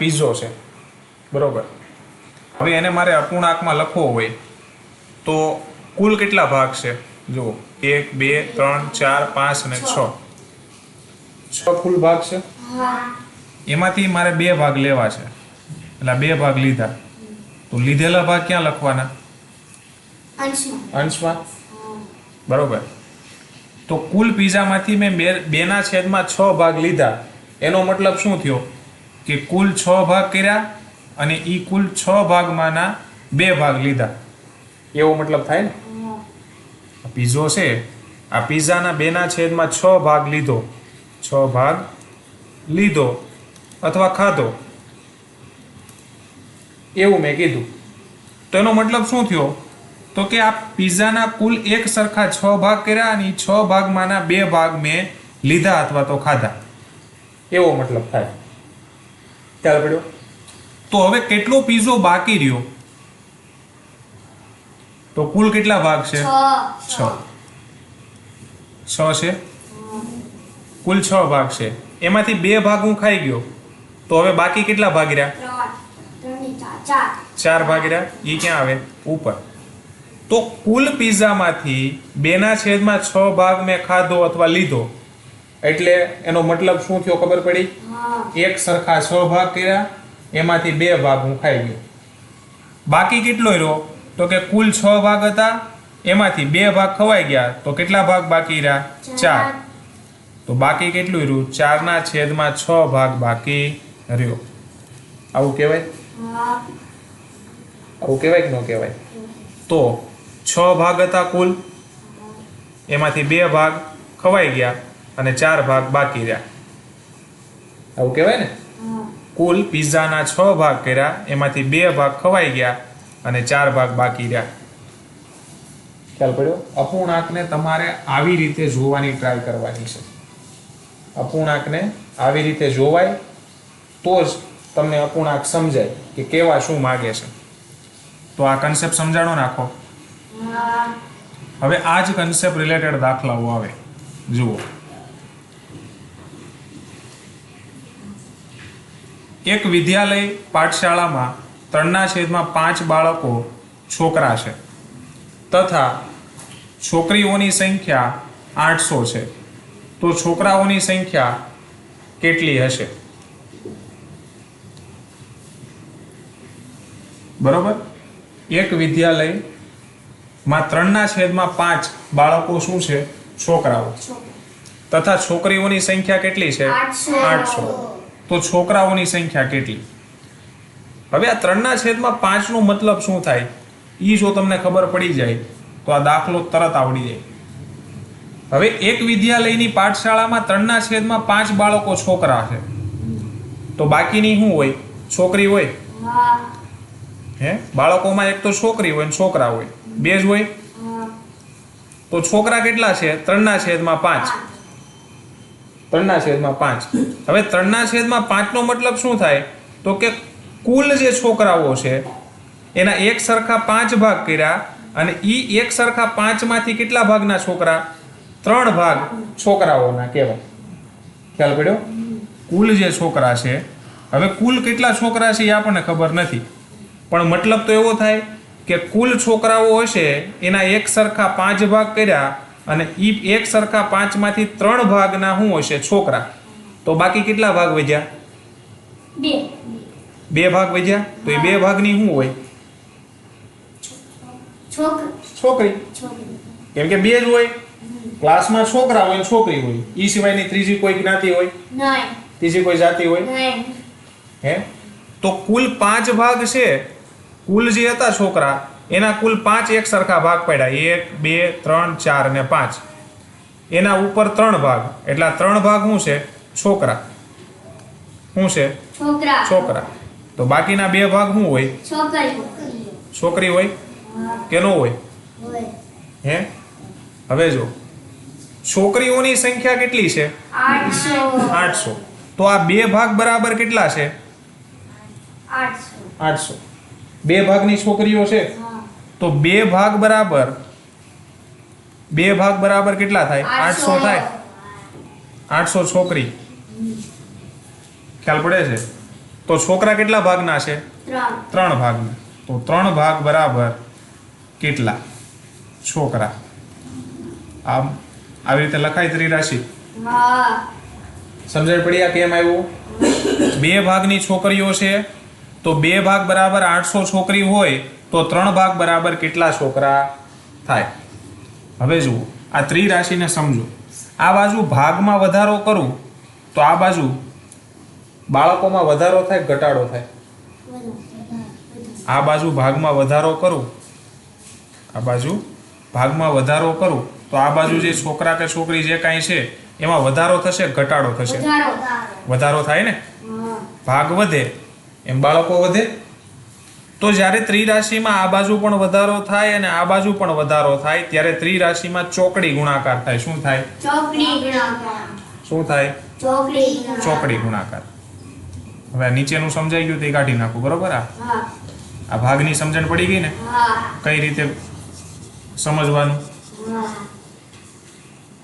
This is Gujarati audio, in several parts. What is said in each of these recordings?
પીઝો છે, બરોબર. હવે એને મારે અપૂર્ણાંકમાં લખવો હોય તો કુલ કેટલા ભાગ છે? જુઓ, 1 2 3 4 5 અને 6 કુલ ભાગ છે. એમાંથી મારે 2 ભાગ લેવા છે, એટલે 2 ભાગ લીધા. તો લીધેલા ભાગ ક્યાં લખવાના? અંશમાં. બરોબર. તો કુલ પીઝામાંથી મેં 2/6 ભાગ લીધા. એનો મતલબ શું થયો કે કુલ 6 ભાગ કર્યા અને ઈ કુલ 6 ભાગમાંના 2 ભાગ લીધા, એવો મતલબ થાય ને. પીઝો છે, આ પીઝાના 2/6 ભાગ લીધો, 6 ભાગ લીધો અથવા ખાધો, એવું મેં કીધું. તો એનો મતલબ શું થયો તો કે આ પીઝાના કુલ એક સરખા 6 ભાગ કર્યા અને 6 ભાગમાંના 2 ભાગ મેં લીધા અથવા તો ખાધા, એવો મતલબ થાય. ખ્યાલ પડ્યો? તો હવે કેટલો પીઝો બાકી રહ્યો? તો કુલ કેટલા ભાગ છે? 6 છે. કુલ 6 ભાગ છે, એમાંથી 2 ભાગ હું ખાઈ ગયો, તો હવે બાકી કેટલા ભાગ રહ્યા? 4 ભાગ રહ્યા. એ ક્યાં આવે? ઉપર. તો કુલ પીઝામાંથી 2/6 ભાગ મેં ખાધો અથવા લીધો, એટલે એનો મતલબ શું થયો ખબર પડી? એક સરખા 6 ભાગ કર્યા, એમાંથી 2 ભાગ હું ખાઈ ગયો. બાકી કેટલો રહ્યો? તો કે કુલ 6 ભાગ હતા, એમાંથી 2 ભાગ ખવાઈ ગયા, તો કેટલા ભાગ બાકી રહ્યા? 4. તો બાકી કેટલું રહ્યું? 4/6 ભાગ બાકી રહ્યો. આવું કહેવાય? આવું કહેવાય કે ન કહેવાય? તો 6 ભાગ હતા કુલ, એમાંથી 2 ભાગ ખવાઈ ગયા અને 4 ભાગ બાકી રહ્યા. આવું કહેવાય ને? કુલ પીઝાના 6 ભાગ કર્યા, એમાંથી 2 ભાગ ખવાઈ ગયા અને 4 ભાગ બાકી રહ્યા. ખ્યાલ પડ્યો? અપૂર્ણાંકને તમારે આવી રીતે જોવાની ટ્રાય કરવાની છે. અપૂર્ણાંકને આવી રીતે જોવાય તો જ તમને અપૂર્ણાંક સમજાય કે કેવા શું માગે છે. તો આ કન્સેપ્ટ સમજાણો નાખો. હવે આ જ કન્સેપ્ટ રિલેટેડ દાખલાઓ આવે. જુઓ, એક વિદ્યાલય પાઠશાળામાં 3/5 બાળકો છોકરા છે તથા છોકરીઓની સંખ્યા 800 છે. તો છોકરાઓની સંખ્યા કેટલી હશે? બરોબર. એક વિદ્યાલયમાં 3/5 બાળકો શું છે? છોકરાઓ. તથા છોકરીઓની સંખ્યા કેટલી છે? 800. તો છોકરાઓની સંખ્યા કેટલી? હવે આ 3/5 નો મતલબ શું થાય ઈ જો તમને ખબર પડી જાય તો આ દાખલો તરત આવડી જાય. હવે એક વિદ્યાલયની પાઠશાળામાં 3/5 બાળકો છોકરા છે, તો બાકીની શું હોય? છોકરી હોય. હે, બાળકોમાં એક તો છોકરી હોય ને છોકરા હોય, 2 જ હોય. તો છોકરા કેટલા છે? 3/5. 3/5. હવે 3/5 નો મતલબ શું થાય તો કે કુલ જે છોકરાઓ છે એના એક સરખા 5 ભાગ કર્યા અને ઈ એક સરખા 5 માંથી કેટલા ભાગના છોકરા? 3 ભાગ છોકરાઓના કહેવાય. ખ્યાલ પડ્યો? કુલ જે છોકરા છે, હવે કુલ કેટલા છોકરા છે એ આપણને ખબર નથી, પણ મતલબ તો એવો થાય કે કુલ છોકરાઓ હશે એના એક સરખા 5 ભાગ કર્યા અને ઈ એક સરખા 5 માંથી 3 ભાગના શું હશે? છોકરા. તો બાકી કેટલા ભાગ વધ્યા? 2 ભાગ વધ્યા. તો એ 2 ભાગની શું હોય? છોકરી. કેમ કે 2 જ હોય. ક્લાસમાં છોકરા હોય છોકરી હોય, ઈ સિવાયની ત્રીજી કોઈ જ્ઞાતિ હોય? ત્રીજી કોઈ જાતિ હોય? હે, તો કુલ 5 ભાગ છે. કુલ જે હતા છોકરા એના કુલ 5 એક સરખા ભાગ પડ્યા, 1 2 3 4 અને 5. એના ઉપર 3 ભાગ, એટલે 3 ભાગ શું છે? છોકરા. શું છે? છોકરા. તો બાકીના 2 ભાગ શું હોય? છોકરી હોય કે ન હોય? હે, હવે જો છોકરીઓની સંખ્યા કેટલી છે? 800. તો આ 2 ભાગ બરાબર કેટલા છે? 800. 2 ભાગની છોકરીઓ છે, તો 2 ભાગ બરાબર કેટલા થાય? 800 થાય. 800 છોકરી. ખ્યાલ પડે છે? તો છોકરા કેટલા ભાગના છે? 3 ભાગના. તો 3 ભાગ બરાબર કેટલા છોકરા? આમ આવી રીતે લખાય ત્રિરાશિ. સમજણ પડી આ કેમ આવ્યું? 2 ભાગની છોકરીઓ છે તો 2 ભાગ બરાબર 800 છોકરી હોય તો 3 ભાગ બરાબર કેટલા છોકરા થાય? હવે જુઓ આ ત્રિરાશિને સમજો. આ બાજુ ભાગમાં વધારો કરું તો આ બાજુ બાળકોમાં વધારો થાય ઘટાડો થાય? આ બાજુ ભાગમાં વધારો કરું, આ બાજુ ભાગમાં વધારો કરું તો આ બાજુ જે છોકરા કે છોકરી જે કાંઈ છે એમાં વધારો થશે ઘટાડો થશે? વધારો થાય ને. ભાગ વધે એમ બાળકો વધે. તો જ્યારે ત્રિરાશિમાં આ બાજુ પણ વધારો થાય અને આ બાજુ પણ વધારો થાય ત્યારે ત્રિરાશિમાં ચોકડી ગુણાકાર થાય. શું થાય? શું થાય? ચોકડી ગુણાકાર. હવે નીચેનું સમજાઈ ગયું તે કાઢી નાખું. બરોબર? આ ભાગની સમજણ પડી ગઈ ને કઈ રીતે સમજવાનું?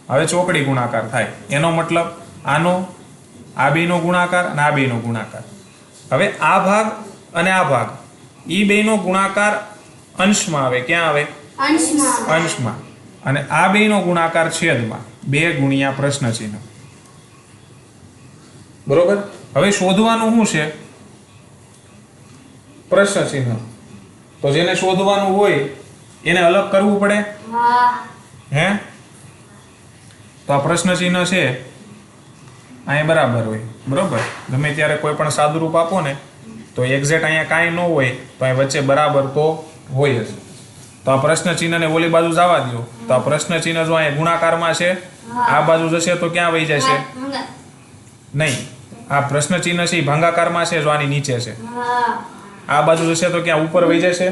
હવે ચોકડી ગુણાકાર થાય એનો મતલબ આનો આ બેનો ગુણાકાર અને આ બેનો ગુણાકાર. હવે આ ભાગ અને આ ભાગ ઈ બેનો ગુણાકાર અંશમાં આવે. ક્યાં આવે? અંશમાં. અને આ બેનો ગુણાકાર છેદમાં. 2 ગુણ્યા પ્રશ્ન ચિહ્ન. બરોબર? હવે શોધવાનું શું છે? પ્રશ્ન ચિહ્ન. તો જેને શોધવાનું હોય એને અલગ કરવું પડે. હે? તો આ પ્રશ્ન ચિહ્ન છે અહીંયા બરાબર હોય. બરોબર? ગમે ત્યારે કોઈ પણ સાદુરૂપ આપો ને તો એક્ઝેક્ટ અહીંયા કાંઈ ન હોય તો અહીં વચ્ચે બરાબર તો હોય જ. તો આ પ્રશ્ન ચિહ્નને ઓલી બાજુ જવા દો તો આ પ્રશ્ન ચિહ્ન જો અહીંયા ગુણાકારમાં છે આ બાજુ જશે તો ક્યાં વહી જશે? નહીં. આ પ્રશ્ન ચિહ્ન છે એ ભાંગાકારમાં છે જો આની નીચે છે. આ બાજુ જશે તો ક્યાં ઉપર વહી જશે?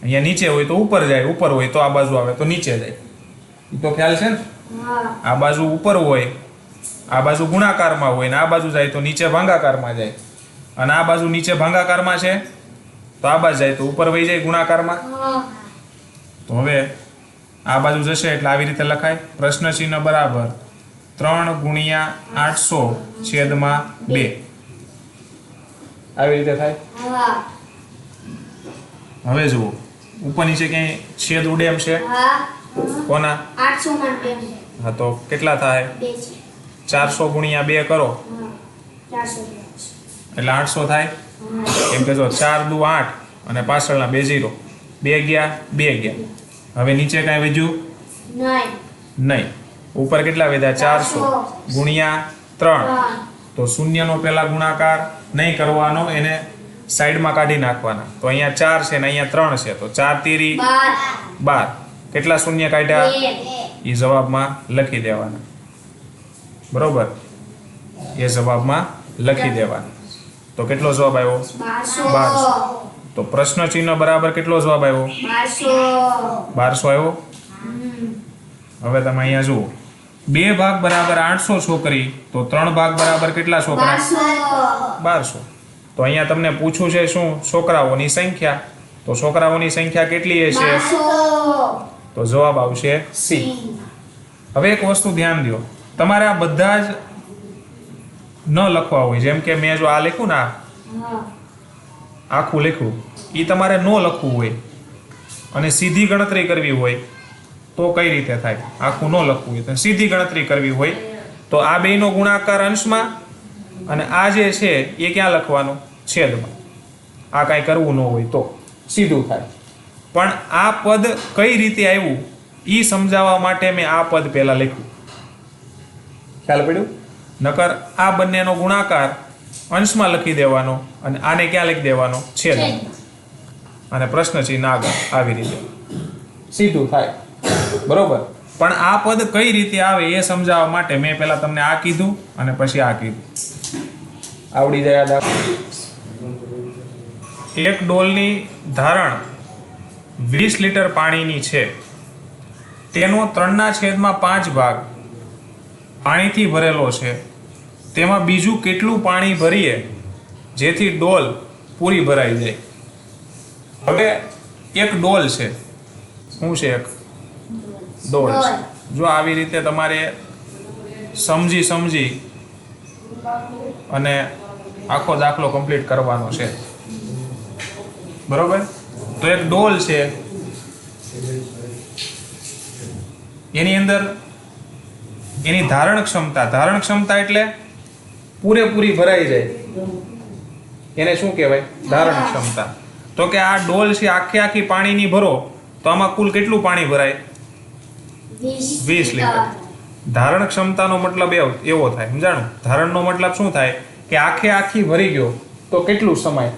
અહીંયા નીચે હોય તો ઉપર જાય, ઉપર હોય તો આ બાજુ આવે તો નીચે જાય. એ તો ખ્યાલ છે ને? આ બાજુ ઉપર હોય, આ બાજુ ગુણાકારમાં હોય ને આ બાજુ જાય તો નીચે ભાંગાકારમાં જાય. અને આ બાજુ નીચે ભાંગાકારમાં છે તો આ બાજુ જાય તો ઉપર વહી જાય ગુણાકારમાં. તો હવે આ બાજુ જશે એટલે આવી રીતે લખાય પ્રશ્ન ચિહ્ન બરાબર 3 ગુણ્યા 800 છેદમાં 2. આવી રીતે થાય. હવે જુઓ ઉપર નીચે ક્યાંય છેદ ઉડે એમ છે? કોના? 800 હા તો કેટલા થાય? 400 ગુણ્યા 2 કરો એટલે 800 થાય. એમ કે જો 4 દુ 8 અને પાછળના 2 0. 2 ગયા 2 ગયા. હવે નીચે કાંઈ વધ્યું નહીં. ઉપર કેટલા વધ્યા? 400 ગુણ્યા 3. તો શૂન્યનો પહેલા ગુણાકાર નહીં કરવાનો, એને સાઈડમાં કાઢી નાખવાના. તો અહીંયા 4 છે ને અહીંયા 3 છે તો 4 તીરી 12. કેટલા શૂન્ય કાઢ્યા? એ જવાબમાં લખી દેવાના. બરોબર? એ જવાબમાં લખી દેવાના. તો કેટલો જવાબ આવ્યો? 1200. તો પ્રશ્ન ચિહ્ન બરાબર કેટલો જવાબ આવ્યો? 1200 આવ્યો. હવે તમે અહીંયા જુઓ 2 ભાગ બરાબર 800 છોકરી તો 3 ભાગ બરાબર કેટલા છોકરા? 1200. તો અહીંયા તમને પૂછ્યું છે શું? છોકરાઓની સંખ્યા. તો છોકરાઓની સંખ્યા કેટલી હશે? તો જવાબ આવશે સી. હવે એક વસ્તુ ધ્યાન દો, તમારે આ બધા જ ન લખવા હોય. જેમ કે મેં જો આ લખ્યું ને આખું લખ્યું એ તમારે ન લખવું હોય અને સીધી ગણતરી કરવી હોય તો કઈ રીતે થાય? આખું ન લખવું હોય તો સીધી ગણતરી કરવી હોય તો આ બેનો ગુણાકાર અંશમાં અને આ જે છે એ ક્યાં લખવાનું? છેદમાં. આ કાંઈ કરવું ન હોય તો સીધું થાય. પણ આ પદ કઈ રીતે આવ્યું એ સમજાવવા માટે મેં આ પદ પહેલા લખ્યું. ખ્યાલ પડ્યું? નકર આ બંનેનો ગુણાકાર અંશમાં લખી દેવાનો અને આને ક્યાં લખી દેવાનો? છેદમાં. અને પ્રશ્ન ચિહ્ન આગળ આવી રીતે સીધું થાય. બરોબર? પણ આ પદ કઈ રીતે આવે એ સમજાવવા માટે મેં પહેલા તમને આ કીધું અને પછી આ કીધું. આવડી જાય યાદ? એક ડોલની ધારણ 20 લીટર પાણીની છે. તેનો 3/5 ભાગ પાણીથી ભરેલો છે. તેમાં બીજું કેટલું પાણી ભરીએ જેથી ડોલ પૂરી ભરાઈ જાય? હવે એક ડોલ છે. શું છે? એક ડોલ છે. જો આવી રીતે તમારે સમજી અને આખો દાખલો કમ્પ્લીટ કરવાનો છે. બરોબર? તો એક ડોલ છે, એની અંદર એની ધારણ ક્ષમતા એટલે પૂરેપૂરી ભરાઈ જાય, એને શું કહેવાય? ધારણ ક્ષમતા. તો કે આ ડોલ છે આખી પાણીની ભરો તો આમાં કુલ કેટલું પાણી ભરાય? 20 લીટર. ધારણ ક્ષમતાનો મતલબ એવો થાય, સમજાણું? ધારણનો મતલબ શું થાય કે આખી ભરી ગયો તો કેટલું સમય,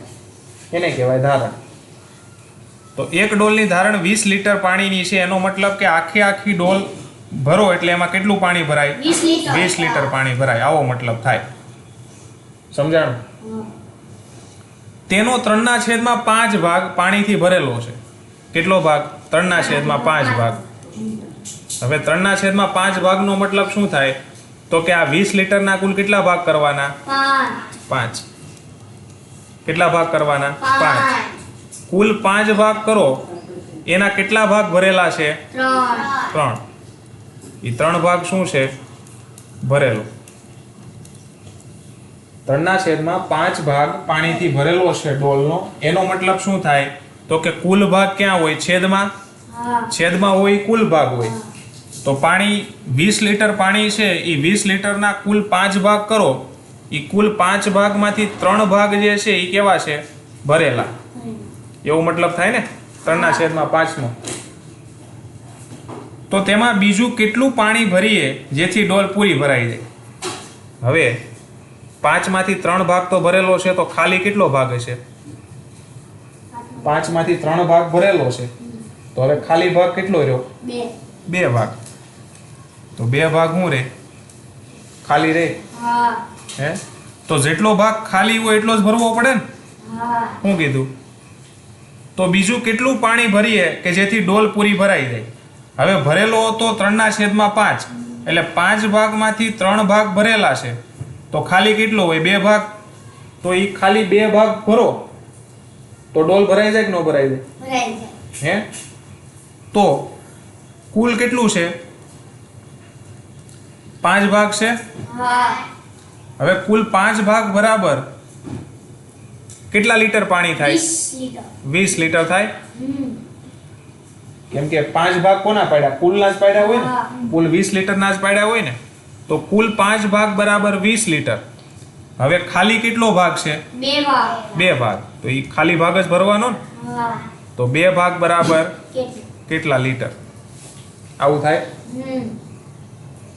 એને કહેવાય ધારણ. તો એક ડોલની ધારણ 20 લીટર પાણીની છે, એનો મતલબ કે આખી ડોલ ભરો એટલે એમાં કેટલું પાણી ભરાય? 20 લીટર પાણી ભરાય, આવો મતલબ થાય. સમજાણું? તેનો 3/5 ભાગ પાણીથી ભરેલો છે. કેટલો ભાગ? 3/5 ભાગ. હવે 3/5 ભાગનો મતલબ શું થાય? તો કે આ 20 લીટરના કુલ કેટલા ભાગ કરવાના? 5. કેટલા ભાગ કરવાના? 5. કુલ 5 ભાગ કરો, એના કેટલા ભાગ ભરેલા છે? 3. એ 3 ભાગ શું છે? ભરેલો. 3/5 ભાગ પાણીથી ભરેલો છે ડોલનો, એનો મતલબ શું થાય? તો કે કુલ ભાગ ક્યાં હોય? છેદમાં હોય, કુલ ભાગ હોય. તો પાણી 20 લીટર પાણી છે, એ 20 લીટરના કુલ 5 ભાગ કરો, એ કુલ 5 ભાગમાંથી 3 ભાગ જે છે એ કેવા છે? ભરેલા. એવો મતલબ થાય ને 3/5 નો. તો તેમાં બીજું કેટલું પાણી ભરીએ જેથી ડોલ પૂરી ભરાઈ જાય? હવે 5માંથી 3 ભાગ તો ભરેલો છે, તો ખાલી કેટલો ભાગ હશે? 5માંથી 3 ભાગ ભરેલો છે, તો હવે ખાલી ભાગ કેટલો રહ્યો? 2 ભાગ. તો 2 ભાગ શું રે? ખાલી રે. હે? તો જેટલો ભાગ ખાલી હોય એટલો જ ભરવો પડે ને? શું કીધું? તો બીજું કેટલું પાણી ભરીએ કે જેથી ડોલ પૂરી ભરાઈ જાય? હવે ભરેલો તો 3/5, એટલે 5 ભાગમાંથી 3 ભાગ ભરેલા છે, તો ખાલી કેટલો હોય? 2 ભાગ. તો એ ખાલી 2 ભાગ ભરો તો ડોલ ભરાઈ જાય કે ન ભરાઈ જાય? ભરાઈ જાય. હે? તો કુલ કેટલું છે? 5 ભાગ છે. હવે કુલ 5 ભાગ બરાબર કેટલા લીટર પાણી થાય? 20 લીટર થાય. કેમ કે 5 ભાગ કોના પાડ્યા? કુલના જ પાડ્યા હોય ને, કુલ 20 લીટરના જ પાડ્યા હોય ને. તો કુલ 5 ભાગ બરાબર 20 લીટર. હવે ખાલી કેટલો ભાગ છે? 2 ભાગ. તો એ ખાલી ભાગ જ ભરવાનો ને. તો 2 ભાગ બરાબર કેટલા લીટર? આવું થાય.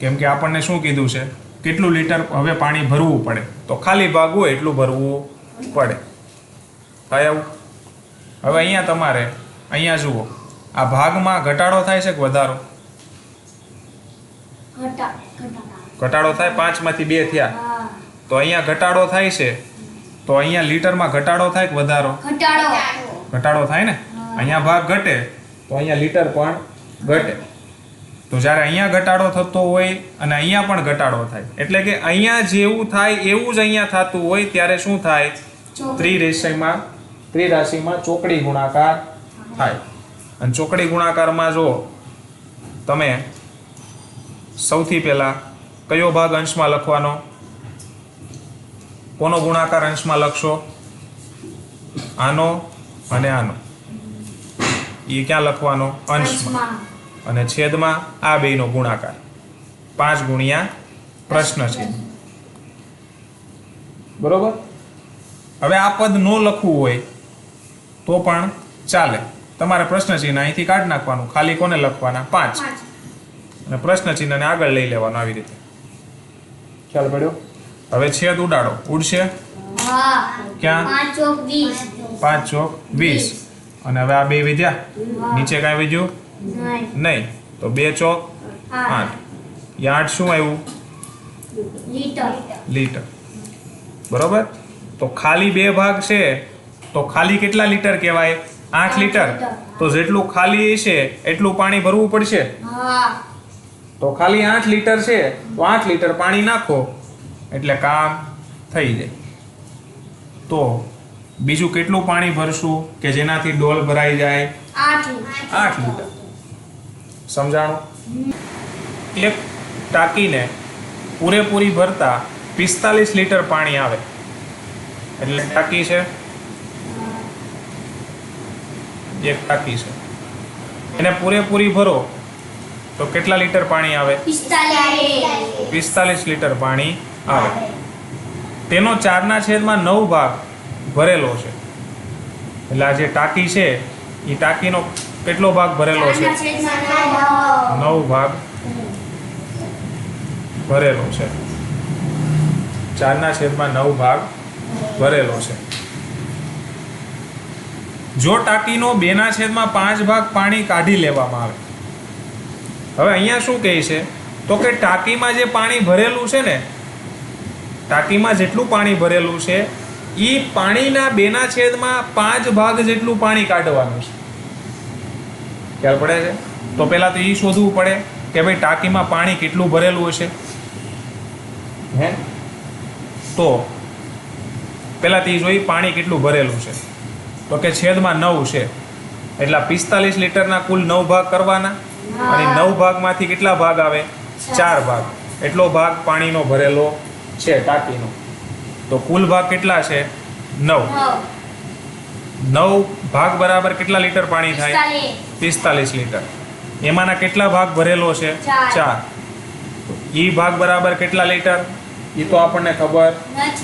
કેમ કે આપણને શું કીધું છે? કેટલું લીટર હવે પાણી ભરવું પડે? તો ખાલી ભાગ હોય એટલું ભરવું પડે. થાય આવું? હવે અહીંયા તમારે અહીંયા જુઓ, આ ભાગમાં ઘટાડો થાય છે કે વધારો? ઘટાડો થાય. 5માંથી 2 થયા, તો અહીંયા ઘટાડો થાય છે. તો અહીંયા લીટરમાં ઘટાડો થાય કે વધારો? ઘટાડો થાય ને. અહીંયા ભાગ ઘટે તો અહીંયા લીટર પણ ઘટે. તો જ્યારે અહીંયા ઘટાડો થતો હોય અને અહીંયા પણ ઘટાડો થાય, એટલે કે અહીંયા જેવું થાય એવું જ અહીંયા થતું હોય, ત્યારે શું થાય? ત્રિરાશિમાં ચોકડી ગુણાકાર થાય. અને ચોકડી ગુણાકારમાં જો તમે સૌથી પહેલા કયો ભાગ અંશમાં લખવાનો? કોનો ગુણાકાર અંશમાં લખશો? આનો અને આનો. એ ક્યાં લખવાનો? અંશમાં. અને છેદમાં આ બેયનો ગુણાકાર. 5 ગુણ્યા પ્રશ્ન ચિહ્ન. બરોબર? હવે આ પદ ન લખવું હોય તો પણ ચાલે. તમારે પ્રશ્ન ચિહ્ન અહીંથી કાઢી નાખવાનું. ખાલી કોને લખવાના? 5. અને પ્રશ્ન ચિહ્નને આગળ લઈ લેવાનું. આવી રીતે ખ્યાલ પડ્યો? હવે છેદ ઉડાડો. ઉડશે? ક્યાં? 5 ચોક 20. અને હવે આ 2 વિધ્યા, નીચે કાંઈ વિધ્યું નહીં. તો 2 ચોક 8. એ 8 શું આવ્યું? લીટર. બરોબર? તો ખાલી 2 ભાગ છે, તો ખાલી કેટલા લીટર કહેવાય? 8 લીટર. તો જેટલું ખાલી છે એટલું પાણી ભરવું પડશે. તો ખાલી 8 લીટર છે, તો 8 લીટર પાણી નાખો એટલે કામ થઈ જાય. તો બીજું કેટલું પાણી ભરશું કે જેનાથી ડોલ ભરાઈ જાય? 8 લીટર. સમજાણું? એક ટાંકીને પૂરેપૂરી ભરતા 45 લીટર પાણી આવે. એટલે ટાંકી છે, એક ટાંકી છે. એને પૂરેપૂરી ભરો તો કેટલા લીટર પાણી આવે? 45 લીટર પાણી આવે. તેનો 4/9 ભાગ ભરેલો છે. એટલે આ જે ટાંકી છે એ ટાંકીનો કેટલો ભાગ ભરેલો છે? 9 ભાગ ભરેલો છે. 4/9 ભાગ ભરેલો છે. જો ટાંકીનો 2/5 ભાગ પાણી કાઢી લેવામાં આવે. હવે અહીંયા શું કહે છે તો કે ટાંકીમાં જે પાણી ભરેલું છે ને, ટાંકીમાં જેટલું પાણી ભરેલું છે એ પાણીના 2/5 ભાગ જેટલું પાણી કાઢવાનું છે. ખ્યાલ પડે છે? તો પહેલા તો એ શોધવું પડે કે ભાઈ ટાંકીમાં પાણી કેટલું ભરેલું હશે. હે તો પહેલા તો એ જોઈ પાણી કેટલું ભરેલું છે. તો કે છેદમાં 9 છે એટલે 45 લીટરના કુલ 9 ભાગ કરવાના અને 9 ભાગમાંથી કેટલા ભાગ આવે? 4 ભાગ. એટલો ભાગ પાણીનો ભરેલો છે ટાંકીનો. તો કુલ ભાગ કેટલા છે? 9. 9 ભાગ બરાબર કેટલા લીટર પાણી થાય? 45 લીટર. એમાંના કેટલા ભાગ ભરેલો છે? 4. ઈ ભાગ બરાબર કેટલા લીટર? એ તો આપણને ખબર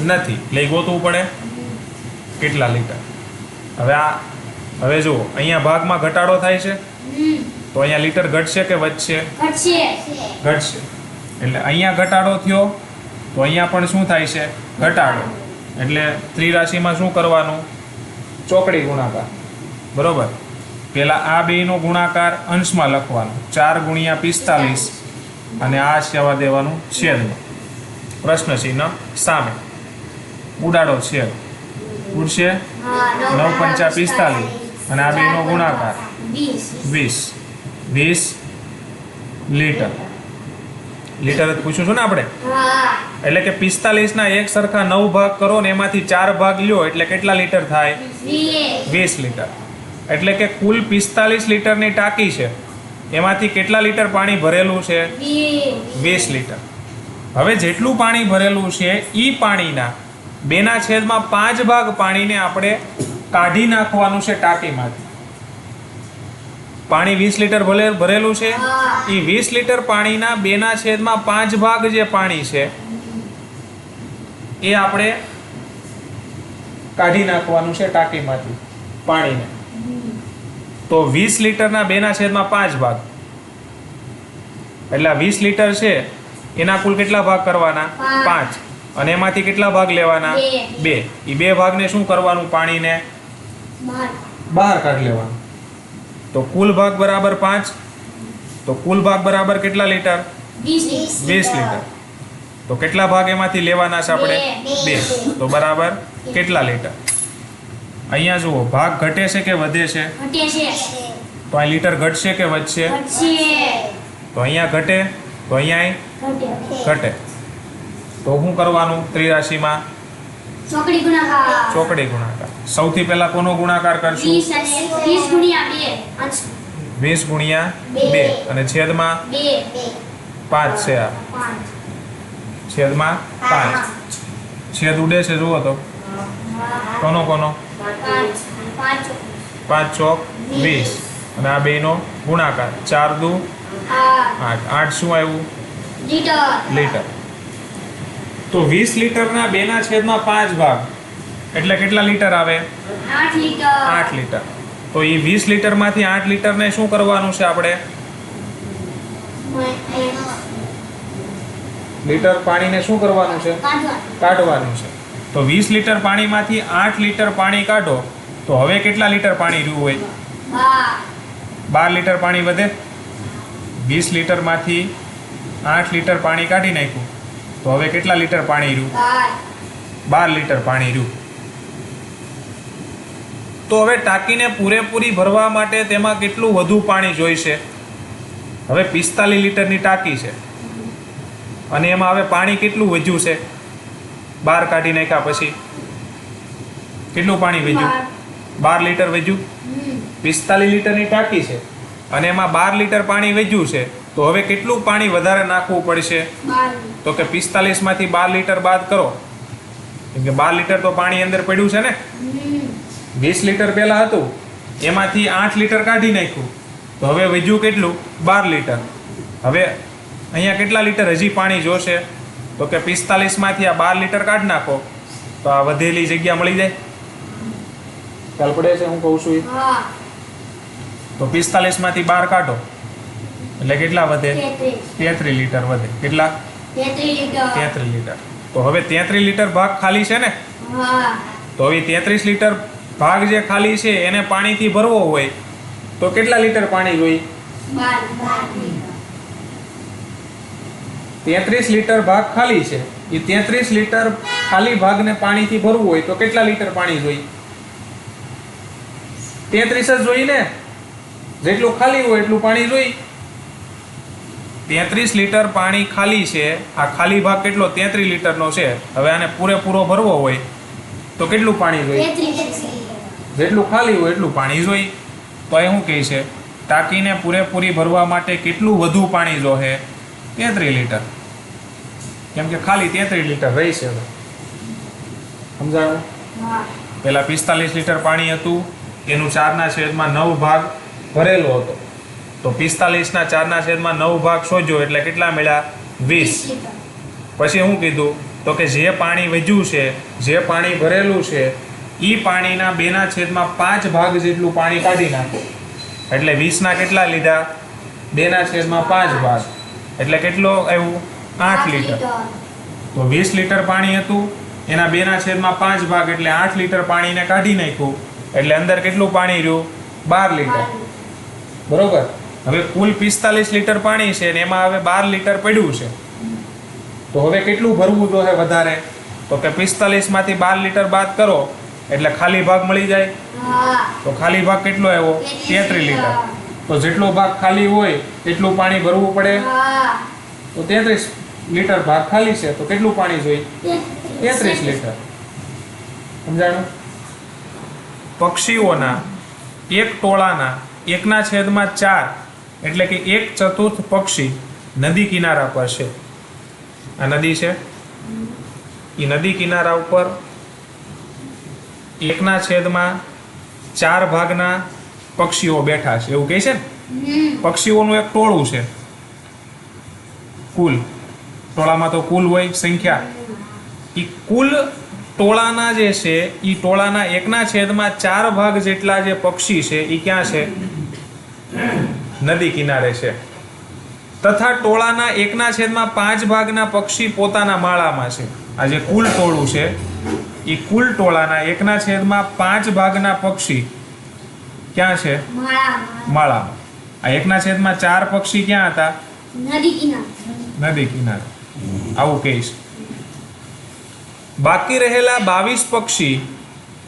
નથી, એટલે ગોતવું પડે કેટલા લીટર. હવે જુઓ અહીંયા ભાગમાં ઘટાડો થાય છે તો અહીંયા લીટર ઘટશે કે વધશે? ઘટશે. એટલે અહીંયા ઘટાડો થયો તો અહીંયા પણ શું થાય છે? ઘટાડો. એટલે ત્રિરાશિમાં શું કરવાનું? ચોકડી ગુણાકાર. બરોબર. પેલા આ બેનો ગુણાકાર અંશમાં લખવાનો, 4 × 45 અને આ જવા દેવાનું છેદમાં. પ્રશ્ન ચિહ્ન સામે. ઉડાડો છેદ. ઉડશે 9 × 5 = 45 અને આ બેનો ગુણાકાર 20 લીટર. લીટર જ પૂછ્યું છું ને આપણે. એટલે કે 45 ના એક સરખા 9 ભાગ કરો ને એમાંથી 4 ભાગ લ્યો એટલે કેટલા લીટર થાય? 20 લીટર. એટલે કે કુલ 45 લીટરની ટાંકી છે એમાંથી કેટલા લીટર પાણી ભરેલું છે? 20 લીટર. હવે જેટલું પાણી ભરેલું છે એ પાણીના 2/5 ભાગ પાણીને આપણે કાઢી નાખવાનું છે ટાંકીમાંથી. પાણી 20 લીટર ભરેલું છે એ 20 લીટર પાણીના 2/5 ભાગ જે પાણી છે એ આપણે કાઢી નાખવાનું છે ટાંકીમાંથી પાણીને. તો 20 લીટરના 2/5 ભાગ એટલે 20 લીટર છે એના કુલ કેટલા ભાગ કરવાના? 5. અને એમાંથી કેટલા ભાગ લેવાના? 2. એ 2 ભાગને શું કરવાનું? પાણીને બહાર કાઢી લેવાનું. તો કુલ ભાગ બરાબર 5. તો કુલ ભાગ બરાબર કેટલા લીટર? 20 લીટર. તો કેટલા ભાગ એમાંથી લેવાના છે આપણે? 2. તો બરાબર કેટલા લીટર? અહીંયા જુઓ ભાગ ઘટે છે કે વધે છે? તો અહીં લીટર ઘટશે કે વધશે? તો અહીંયા ઘટે તો અહીંયા ઘટે. તો શું કરવાનું ત્રિરાશિમાં? ચોકડી ગુણાકાર. સૌથી પહેલા કોનો ગુણાકાર કરશું? 20 × 2 અને છેદમાં 5 છે. આ છેદમાં 5. છેદ ઉડે છે જુઓ તો. કોનો 5 ચોક 20 અને આ બેનો ગુણાકાર 4 દુ 8. 8 શું આવ્યું? લીટર. તો 20 લીટરના 2/5 ભાગ એટલે કેટલા લીટર આવે? 8 લીટર. તો એ 20 લીટરમાંથી 8 લીટરને શું કરવાનું છે આપણે? લીટર પાણીને શું કરવાનું છે? કાઢવાનું છે. તો 20 લીટર પાણીમાંથી 8 લીટર પાણી કાઢો તો હવે કેટલા લીટર પાણી રહ્યું હોય? 12 લીટર પાણી વધે. 20 લીટરમાંથી 8 લીટર પાણી કાઢી નાખ્યું તો હવે કેટલા લીટર પાણી રહ્યું? 12 લીટર પાણી રહ્યું. તો હવે ટાંકીને પૂરેપૂરી ભરવા માટે તેમાં કેટલું વધુ પાણી જોઈશે? હવે 45 લીટરની ટાંકી છે અને એમાં હવે પાણી કેટલું વધ્યું છે? 12 કાઢી નાખ્યા પછી કેટલું પાણી વધ્યું? 12 લીટર વધ્યું. 45 લીટરની ટાંકી છે અને એમાં 12 લીટર પાણી વધ્યું છે તો હવે કેટલું પાણી વધારે નાખવું પડશે? તો કે 45 માંથી 12 લીટર બાદ કરો કેમ કે 12 લીટર તો પાણી અંદર પડ્યું છે ને. 20 લીટર પહેલા હતું, એમાંથી 8 લીટર કાઢી નાખ્યું, તો હવે વધ્યું કેટલું? 12 લીટર. હવે અહીંયા કેટલા લીટર હજી પાણી જોશે? તો કે 45 માંથી આ 12 લીટર કાઢી નાખો તો આ વધેલી જગ્યા મળી જાય. ખ્યાલ પડે છે હું કહું છું એ? તો 45 માંથી 12 કાઢો એટલે કેટલા વધે? 33 લીટર વધે. કેટલા? 33 લીટર. તો હવે 33 લીટર ભાગ ખાલી છે ને, તો હવે 33 લીટર ભાગ જે ખાલી છે એને પાણીથી ભરવો હોય તો કેટલા લીટર પાણી જોઈએ? 33 લીટર ભાગ ખાલી છે, એ 33 લીટર ખાલી ભાગને પાણીથી ભરવું હોય તો કેટલા લીટર પાણી જોઈએ? 33 જ જોઈએ ને, જેટલું ખાલી હોય એટલું પાણી જોઈએ. 33 લીટર પાણી ખાલી છે, આ ખાલી ભાગ કેટલો? 33 લીટરનો છે. હવે આને પૂરેપૂરો ભરવો હોય તો કેટલું પાણી જોઈએ? જેટલું ખાલી હોય એટલું પાણી જોઈએ. તો એ શું કહે છે? ટાંકીને પૂરેપૂરી ભરવા માટે કેટલું વધુ પાણી જોઈએ? 33 લીટર. કેમ કે ખાલી 33 લીટર રહી છે. સમજાયું? પેલા 45 લીટર પાણી હતું, એનું 4/9 ભાગ ભરેલો હતો, તો 45 ના 4/9 ભાગ શોધ્યો એટલે કેટલા મળ્યા? 20. પછી શું કીધું? તો કે જે પાણી વધ્યું છે, જે પાણી ભરેલું છે, એ પાણીના 2/5 ભાગ જેટલું પાણી કાઢી નાખો એટલે 20 ના કેટલા લીધા? 2/5 ભાગ એટલે કેટલો આવ્યું? 8 લીટર. તો 20 લીટર પાણી હતું, એના 2/5 ભાગ એટલે 8 લીટર પાણીને કાઢી નાખ્યું એટલે અંદર કેટલું પાણી રહ્યું? 12 લીટર. બરોબર. હવે કુલ 45 લીટર પાણી છે ને એમાં હવે 12 લીટર પડ્યું છે, તો હવે કેટલું ભરવું જોઈએ વધારે? તો કે 45 માંથી 12 લીટર બાદ કરો એટલે ખાલી ભાગ મળી જાય. તો ખાલી ભાગ કેટલો આવ્યો? 33 લીટર. તો જેટલો ભાગ ખાલી હોય એટલું પાણી ભરવું પડે. તો 33 લીટર ભાગ ખાલી છે તો કેટલું પાણી જોઈએ? 33 લીટર. સમજાણું? પક્ષીઓના એક ટોળાના 1/4 એટલે કે 1/4 પક્ષી નદી કિનારા પર છે. આ નદી છે, એ નદી કિનારા ઉપર 1/4 ભાગના પક્ષીઓ બેઠા છે એવું કહે છે ને. પક્ષીઓનું એક ટોળું છે. કુલ ટોળામાં તો કુલ હોય સંખ્યા, એ કુલ ટોળાના જે છે એ ટોળાના 1/4 ભાગ જેટલા જે પક્ષી છે એ ક્યાં છે? નદી કિનારે છે. તથા ટોળાના 1/5 ભાગના પક્ષી પોતાના માળામાં છે. આ જે કુલ ટોળું છે એ કુલ ટોળાના 1/5 ભાગના પક્ષી ક્યાં છે? માળામાં. આ 1/4 પક્ષી ક્યાં હતા? નદી કિનારે. આવું કહીશ. બાકી રહેલા 22 પક્ષી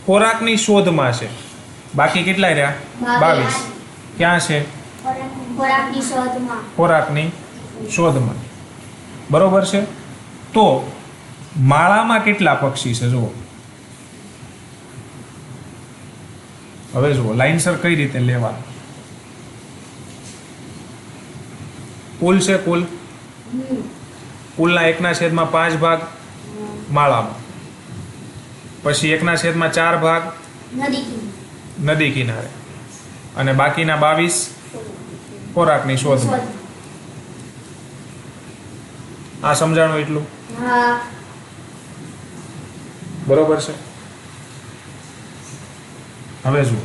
ખોરાકની શોધમાં છે. બાકી કેટલા રહ્યા? 22. ક્યાં છે? ખોરાકની શોધમાં. બરોબર છે. તો માળામાં કેટલા પક્ષી છે જુઓ. હવે જુઓ લાઈનસર કઈ રીતે લેવાનું. કુલ છે, કુલ કુલના 1/5 ભાગ માળામાં, પછી 1/4 ભાગ નદી કિનારે, અને બાકીના 22 ખોરાકની શોધમાં. આ સમજાણું એટલું? બરોબર છે. હવે જુઓ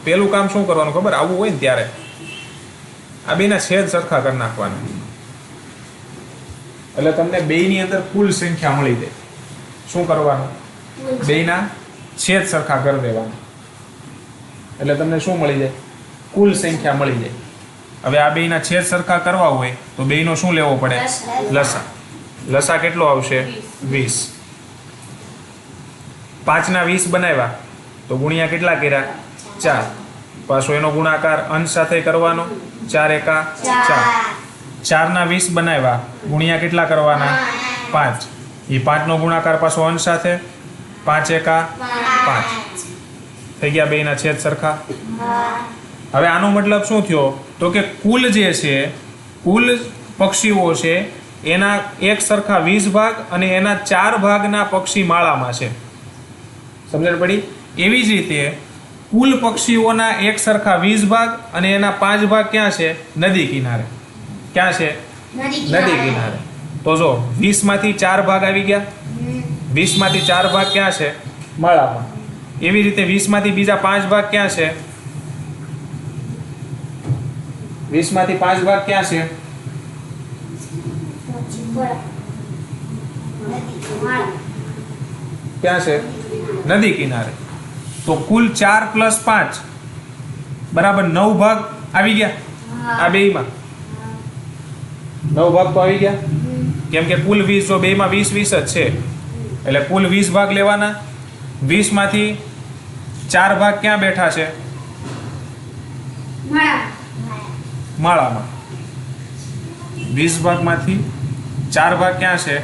પેલું કામ શું કરવાનું ખબર? આવું હોય ને ત્યારે આ બેના છેદ સરખા કરી નાખવાના એટલે તમને બેયની અંદર કુલ સંખ્યા મળી જાય. શું કરવાનું? બેયના છેદ સરખા કરી દેવાના એટલે તમને શું મળી જાય? કુલ સંખ્યા મળી જાય. હવે આ બેયના છેદ સરખા કરવા હોય તો બેયનો શું લેવો પડે? લસા. લસા કેટલો આવશે? 20. 5 ના 20 બનાવ્યા તો ગુણ્યા કેટલા કર્યા? 4. પાછો એનો ગુણાકાર અંશ સાથે કરવાનો. 4 એકા 4. 4 ના 20 બનાવ્યા ગુણ્યા કેટલા કરવાના? 5. એ 5 નો ગુણાકાર પાછો અંશ સાથે. 5 એકા 5. થઈ ગયા બેયના છેદ સરખા. હવે આનો મતલબ શું થયો? તો કે કુલ જે છે, કુલ પક્ષીઓ છે એના એક સરખા 20 ભાગ અને એના 4 ભાગના પક્ષી માળામાં છે. સમજણ પડી? એવી જ રીતે કુલ પક્ષીઓના એક સરખા 20 ભાગ અને એના 5 ભાગ ક્યાં છે? નદી કિનારે. ક્યાં છે? નદી કિનારે. તો જો 20 માંથી 4 ભાગ આવી ગયા. 20 માંથી 4 ભાગ ક્યાં છે? માળામાં. એવી રીતે 20 માંથી બીજા 5 ભાગ ક્યાં છે? 20 માંથી 5 ભાગ ક્યાં છે? ક્યાં છે? નદી કિનારે. તો કુલ 4 + 5 બરાબર 9 ભાગ આવી ગયા. આ બેયમાં 9 ભાગ તો આવી ગયા. કેમ કે કુલ 20, જો બેયમાં 20 જ છે એટલે કુલ 20 ભાગ લેવાના. 20 માંથી 4 ભાગ ક્યાં બેઠા છે? માળામાં. 20 ભાગમાંથી 4 ભાગ ક્યાં છે?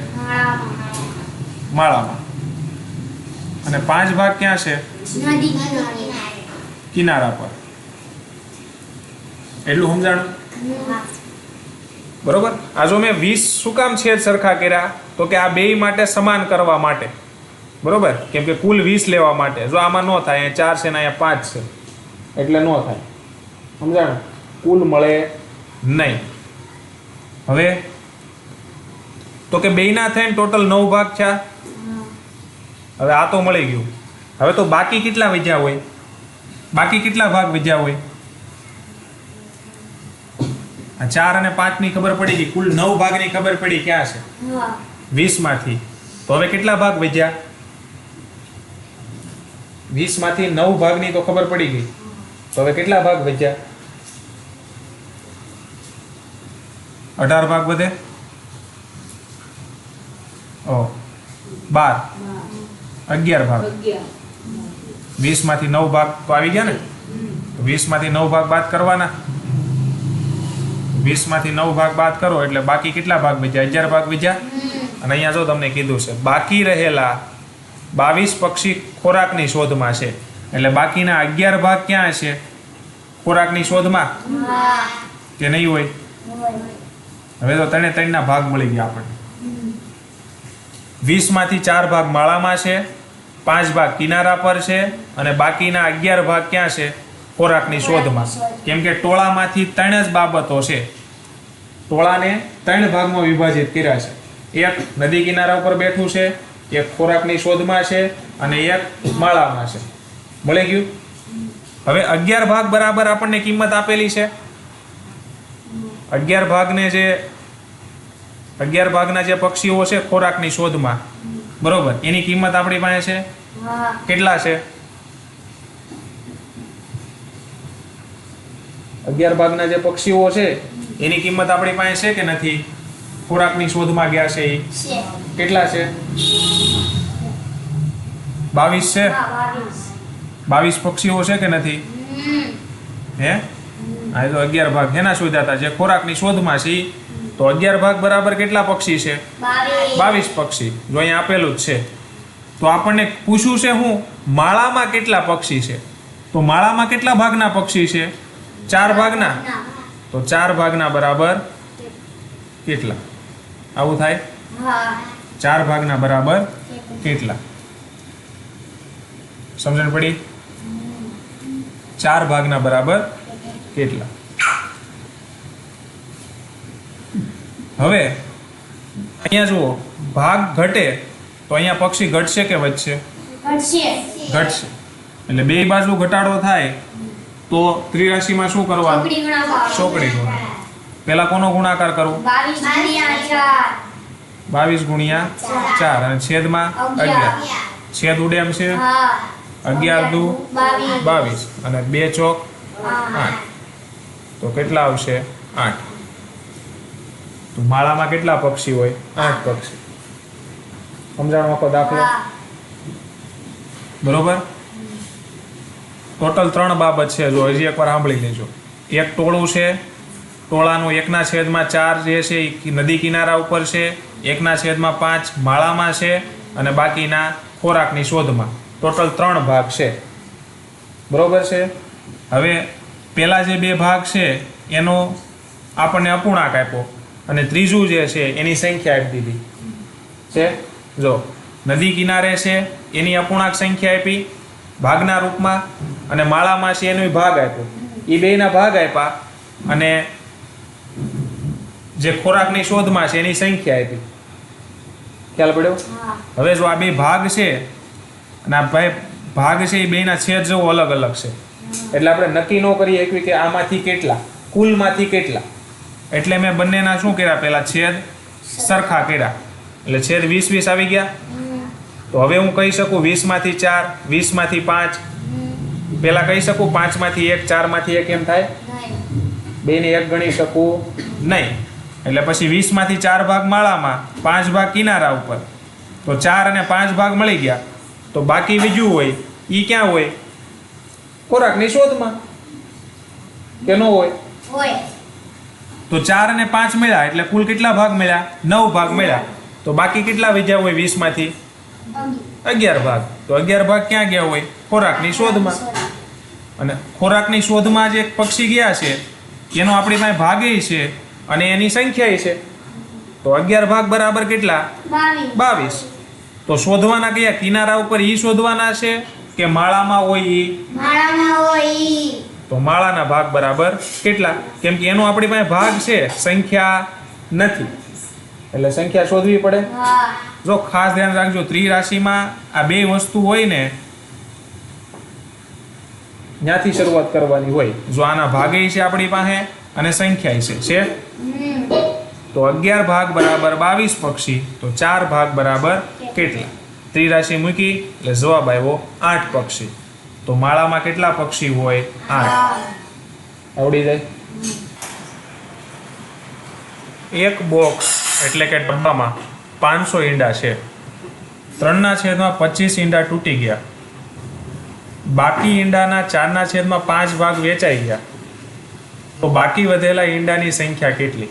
માળામાં. અને 5 ભાગ ક્યાં છે? કિનારા પર. એટલું સમજાણું? બરોબર. આ જો મેં 20 શું કામ છેદ સરખા કર્યા? તો કે આ બેય માટે સમાન કરવા માટે. બરોબર? કેમ કે કુલ 20 લેવા માટે. જો આમાં ન થાય, અહીંયા 4 છે ને અહીંયા 5 છે એટલે ન થાય. સમજાણું? કુલ મળે નહીં. હવે તો કે બેયના થઈને ટોટલ 9 ભાગ થયા. હવે આ તો મળી ગયું. હવે તો બાકી કેટલા વધ્યા હોય? બાકી કેટલા ભાગ વધ્યા હોય? આ 4 અને 5 ની ખબર પડી ગઈ. કુલ 9 ભાગની ખબર પડી ક્યાં છે? 20 માંથી. તો હવે કેટલા ભાગ વધ્યા? 20 માંથી 9 ભાગની તો ખબર પડી ગઈ. તો હવે કેટલા ભાગ વધ્યા? 18 ભાગ વધે. 12 11 ભાગ. 20 માંથી 9 ભાગ તો આવી ગયા ને. 20 માંથી 9 ભાગ બાદ કરવાના. 20 માંથી 9 ભાગ બાદ કરો એટલે બાકી કેટલા ભાગ વધ્યા? 11 ભાગ વધ્યા. અને અહીંયા જો તમને કીધું છે બાકી રહેલા 22 પક્ષી ખોરાકની શોધમાં છે. એટલે બાકીના 11 ભાગ ક્યાં છે? ખોરાકની શોધમાં. કે નહીં હોય? હવે તો 3 ના ભાગ મળી ગયા આપણને. 20 માંથી 4 ભાગ માળામાં છે, 5 ભાગ કિનારા પર છે અને બાકીના 11 ભાગ ક્યાં છે? ખોરાકની શોધમાં. કેમ કે ટોળામાંથી 3 જ બાબતો છે. ટોળાને 3 ભાગમાં વિભાજિત કર્યા છે. એક નદી કિનારા ઉપર બેઠું છે, એક ખોરાકની શોધમાં છે અને એક માળામાં છે. મળી ગયું? હવે 11 ભાગ બરાબર આપણને કિંમત આપેલી છે. 11 ભાગના જે પક્ષીઓ છે ખોરાકની શોધમાં, બરોબર, એની કિંમત આપણી પાસે છે. કેટલા છે? 11 ભાગના જે પક્ષીઓ છે એની કિંમત આપણી પાસે છે કે નથી? ખોરાકની શોધમાં ગયા છે એ કેટલા છે? 22 છે. 22 પક્ષીઓ છે કે નથી? હે? આ તો 11 ભાગ એના શોધ્યા હતા જે ખોરાકની શોધમાં છે. તો 11 ભાગ બરાબર કેટલા પક્ષી છે? 22 પક્ષી. જો અહીંયા આપેલું જ છે. તો આપણને પૂછ્યું છે હું માળામાં કેટલા પક્ષી છે? તો માળામાં કેટલા ભાગના પક્ષી છે? 4 ભાગના. તો 4 ભાગના બરાબર કેટલા? આવું થાય? 4 ભાગના બરાબર કેટલા? સમજણ પડી? 4 ભાગના બરાબર કેટલા? હવે અહીંયા જુઓ, ભાગ ઘટે તો અહીંયા પક્ષી ઘટશે કે વધશે? ઘટશે. એટલે બે બાજુ ઘટાડો થાય તો ત્રિરાશીમાં શું કરવાનું? ચોકડી ગુણાકાર. પેલા કોનો ગુણાકાર કરવો? 22 ગુણ્યા 4 અને છેદમાં 11. છેદ ઉડે એમ છે. 11 દુ 22 અને 2 ચોક 8. તો કેટલા આવશે? 8. તો માળામાં કેટલા પક્ષી હોય? 8 પક્ષી. સમજાણો આખો દાખલો? બરોબર. ટોટલ 3 બાબત છે. જો હજી એકવાર સાંભળી લેજો. એક ટોળું છે, ટોળાનું 1/4 જે છે એ નદી કિનારા ઉપર છે, 1/5 માળામાં છે અને બાકીના ખોરાકની શોધમાં. ટોટલ 3 ભાગ છે. બરોબર છે. હવે પેલા જે 2 ભાગ છે એનો આપણને અપૂર્ણાંક આપ્યો અને ત્રીજું જે છે એની સંખ્યા આપી દીધી છે. જો નદી કિનારે છે એની અપૂર્ણાંક સંખ્યા આપી ભાગના રૂપમાં, અને માળામાં છે એનો ભાગ આપ્યો. એ બેયના ભાગ આપ્યા અને જે ખોરાકની શોધમાં છે એની સંખ્યા આપી. ખ્યાલ પડ્યો? હવે જો આ બે ભાગ છે અને આ ભાગ છે એ બેયના છેદ જેવો અલગ અલગ છે, એટલે આપણે નક્કી ન કરી શકીએ કે આમાંથી કેટલા, કુલમાંથી કેટલા. એટલે મેં બંનેના શું કર્યા, પહેલા છેદ સરખા કર્યા, એટલે છેદ 20 20 આવી ગયા. તો હવે હું કહી શકું 20 માંથી 4, 20 માંથી 5. પહેલા કહી શકું 5 માંથી 1, 4 માંથી 1 એમ થાય? બેને એક ગણી શકું નહીં. એટલે પછી 20 માંથી 4 ભાગ માળામાં, 5 ભાગ કિનારા ઉપર, તો 4 અને 5 ભાગ મળી ગયા. તો બાકી બીજું હોય ઈ ક્યાં હોય? ખોરાકની શોધમાં. કે ન હોય? તો 4 અને 5 મળ્યા એટલે કુલ કેટલા ભાગ મળ્યા? 9 ભાગ મળ્યા. તો બાકી કેટલા વધ્યા હોય 20 માંથી? 11 ભાગ. તો 11 ભાગ ક્યાં ગયા હોય? ખોરાકની શોધમાં. અને ખોરાકની શોધમાં જે એક પક્ષી ગયા છે એનો આપણી પાસે ભાગે છે અને એની સંખ્યા છે. તો 11 ભાગ બરાબર કેટલા? 22. તો શોધવાના કયા? કિનારા ઉપર ઈ શોધવાના છે કે માળામાં હોય ઈ? તો માળાના ભાગ બરાબર કેટલા? કેમ કે એનો આપણી પાસે ભાગ છે, સંખ્યા નથી, એટલે સંખ્યા શોધવી પડે. જો ખાસ ધ્યાન રાખજો, ત્રિરાશિમાં આ બે વસ્તુ હોય ને ત્યાંથી શરૂઆત કરવાની હોય. જો આના ભાગે છે આપણી પાસે અને સંખ્યા છે. તો 11 ભાગ બરાબર 22 પક્ષી. તો 4 ભાગ બરાબર કેટલા? ત્રિરાશિ મૂકી એટલે જવાબ આવ્યો 8 પક્ષી. તો માળામાં કેટલા પક્ષી હોય? 8. આવડી જાય. એક બોક્સ એટલે કે ડબ્બામાં 500 ઈંડા છે. 3/25 ઈંડા તૂટી ગયા. બાકી ઈંડાના 4/5 ભાગ વેચાઈ ગયા. તો બાકી વધેલા ઈંડાની સંખ્યા કેટલી?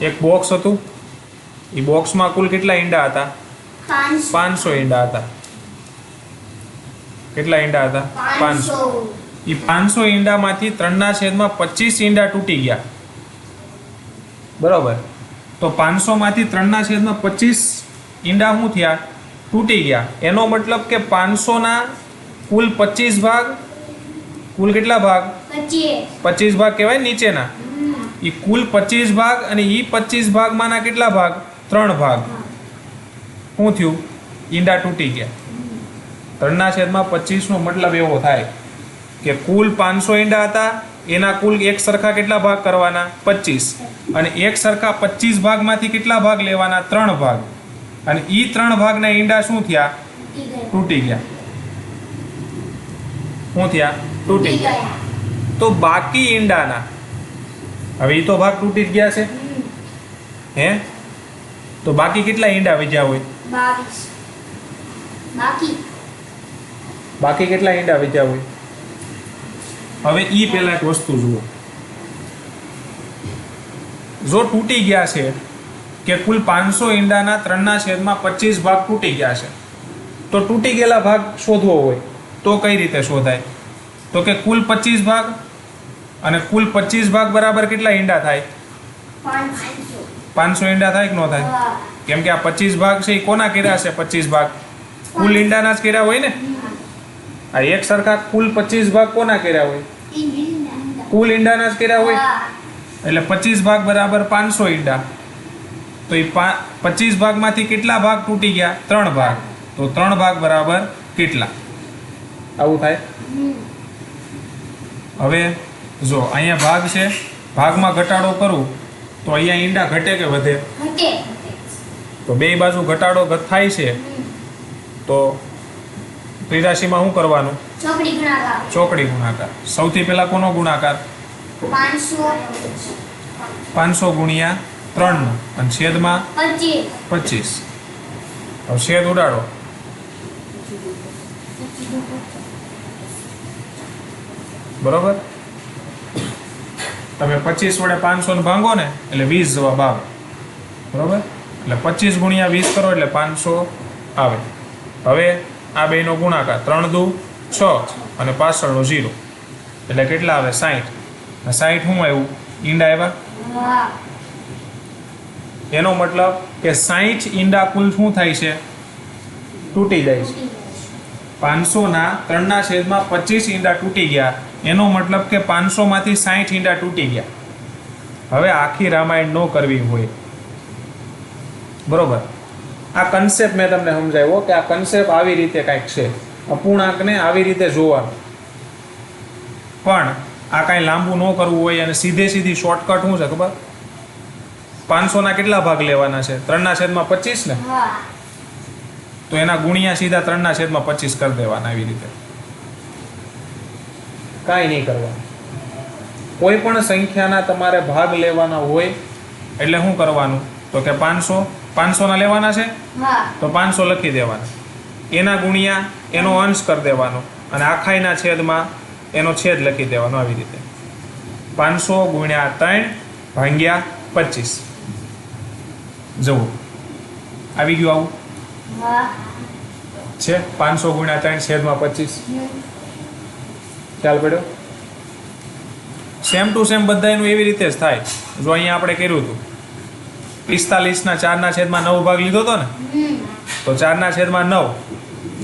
એક બોક્સ હતું, એ બોક્સમાં કુલ કેટલા ઈંડા હતા? 500 ઈંડા હતા. કેટલા ઈંડા હતા? 500. એ 500 ઈંડામાંથી 3/25 ઈંડા તૂટી ગયા. બરોબર. તો 500 માંથી 3/25 ઈંડા શું થયા? તૂટી ગયા. એનો મતલબ કે 500 ના કુલ 25 ભાગ, કુલ કેટલા ભાગ? 25 ભાગ કહેવાય નીચેના. એ કુલ 25 ભાગ અને એ 25 ભાગમાંના કેટલા ભાગ? 3 ભાગ. શું થયું? ઈંડા તૂટી ગયા. 3/25 નો મતલબ એવો થાય કે કુલ 500 ઈંડા હતા, એના કુલ એક સરખા કેટલા ભાગ કરવાના? 25. અને એક સરખા 25 ભાગમાંથી કેટલા ભાગ લેવાના? 3 ભાગ. અને એ 3 ભાગના ઈંડા શું થયા? તૂટી ગયા. શું થયા? તૂટી ગયા. તો બાકી ઈંડાના, હવે એ તો ભાગ તૂટી જ ગયા છે હે, તો બાકી કેટલા ઈંડા વધ્યા હોય? 22. બાકી કેટલા ઈંડા વધ્યા હોય? હવે ઈ પહેલા એક વસ્તુ જુઓ. જો તૂટી ગયા છે કે કુલ 500 ઈંડાના 3/25 ભાગ તૂટી ગયા છે, તો તૂટી ગયેલા ભાગ શોધવો હોય તો કઈ રીતે શોધાય? તો કે કુલ 25 ભાગ અને કુલ 25 ભાગ બરાબર કેટલા ઈંડા થાય? 500 ઈંડા થાય કે ન થાય? કેમ કે આ 25 ભાગ છે એ કોના કર્યા છે? 25 ભાગ કુલ ઈંડાના જ કર્યા હોય ને. આ એક સરખા કુલ 25 ભાગ કોના કર્યા હોય? કુલ ઈંડાના જ કર્યા હોય. એટલે 25 ભાગ બરાબર 500 ઈંડા. તો એ 25 ભાગમાંથી કેટલા ભાગ તૂટી ગયા? 3 ભાગ. તો 3 ભાગ બરાબર કેટલા? આવું થાય. હવે જો અહીંયા ભાગ છે, ભાગમાં ઘટાડો કરું તો અહીંયા ઈંડા ઘટે કે વધે? તો બે બાજુ ઘટાડો થાય છે, તો ત્રિરાશિમાં શું કરવાનું? ચોકડી ગુણાકાર. સૌથી પહેલા કોનો ગુણાકાર? 500 ગુણ્યા 3 નો, અને છેદમાં 25. હવે છેદ ઉડાડો. બરોબર. તમે 25 વડે 500 ને ભાંગો ને એટલે 20 જવાબ આવે. બરોબર. એટલે 25 ગુણ્યા 20 કરો એટલે 500 આવે. હવે આ બેનો ગુણાકાર 3 દુ 6 અને પાછળનો 0 એટલે કેટલા આવે? 60. 60 શું આવ્યું? ઈંડા આવ્યા. એનો મતલબ કે 60 ઈંડા કુલ શું થાય છે? તૂટી જાય છે. 500ના 3/25 ઈંડા તૂટી ગયા, એનો મતલબ કે 500 માંથી 60 ઈંડા તૂટી ગયા. હવે આખી રામાયણ ન કરવી હોય, બરોબર, આ કન્સેપ્ટ મેં તમને સમજાવ્યો કે આ કન્સેપ્ટ આવી રીતે કાંઈક છે, અપૂર્ણાંકને આવી રીતે જોવાનું. પણ આ કાંઈ લાંબુ ન કરવું હોય અને સીધી શોર્ટકટ શું છે ખબર? 500ના કેટલા ભાગ લેવાના છે? 3/25 ને, તો એના ગુણ્યા સીધા 3/25 કરી દેવાના. આવી રીતે કાંઈ નહીં કરવાનું. કોઈ પણ સંખ્યાના તમારે ભાગ લેવાના હોય એટલે શું કરવાનું? તો કે 500ના લેવાના છે તો 500 લખી દેવાના, એના ગુણ્યા એનો અંશ કરી દેવાનો અને આખાઈના છેદમાં એનો છેદ લખી દેવાનો. આવી રીતે 500 ગુણ્યા 3 ભાગ્યા 25. જુઓ આવી ગયું. આવું છે 500 ગુણ્યા 3 છેદમાં 25. ખ્યાલ પડ્યો? સેમ ટુ સેમ બધાયનું એવી રીતે જ થાય. જો અહીંયા આપણે કર્યું હતું 45ના 4/9 ભાગ લીધો હતો ને, તો 4/9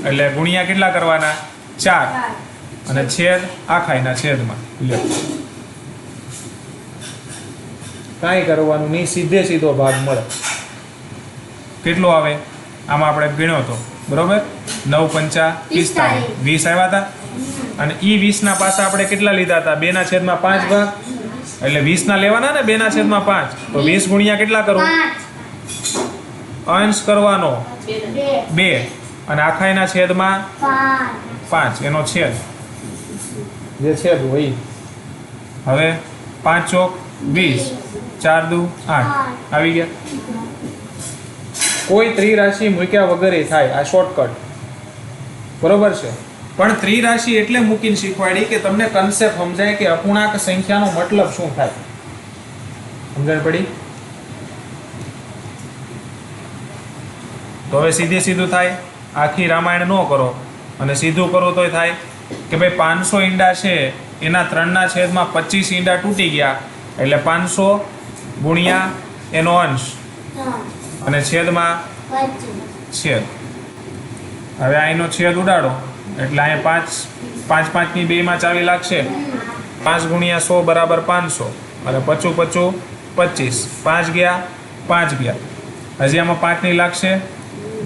એટલે ગુણ્યા કેટલા કરવાના? 4 અને છેદ આખાઈના છેદમાં. કાંઈ કરવાનું નહીં, સીધો ભાગ મળે. કેટલો આવે? આમાં આપણે ગણ્યો હતો, બરોબર, 9 પંચા 45, 20 આવ્યા હતા. અને ઈ 20ના પાછા આપણે કેટલા લીધા હતા? 2/5 ભાગ, એટલે 20ના લેવાના ને 2/5. તો 20 ગુણ્યા કેટલા કરવું? અંશ કરવાનો 2 અને આખાઈના છેદમાં 5, એનો છેદ જે છેદ હોય. હવે 5 ચોક 20, 4 દુ 8 આવી ગયા. કોઈ ત્રિરાશિ મૂક્યા વગર થાય. આ શોર્ટકટ, બરોબર છે. પણ ત્રિરાશિ એટલે મૂકીને શીખવાડી કે તમને કન્સેપ્ટ સમજાય કે અપૂર્ણાંક સંખ્યાનો મતલબ શું થાય. સમજણ પડી? તો હવે સીધું થાય. આખી રામાયણ ન કરો અને સીધું કરો તોય થાય કે ભાઈ 500 ઈંડા છે, એના 3/25 ઈંડા તૂટી ગયા, એટલે 500 ગુણ્યા એનો અંશ અને છેદમાં છેદ. હવે આનો છેદ ઉડાડો એટલે અહીંયા 5 5 ની 2 40 લાગશે. 5 ગુણ્યા 100 બરાબર 500 અને 25 25, 5 ગયા 5 ગયા. હજી આમાં 5 ની લાગશે.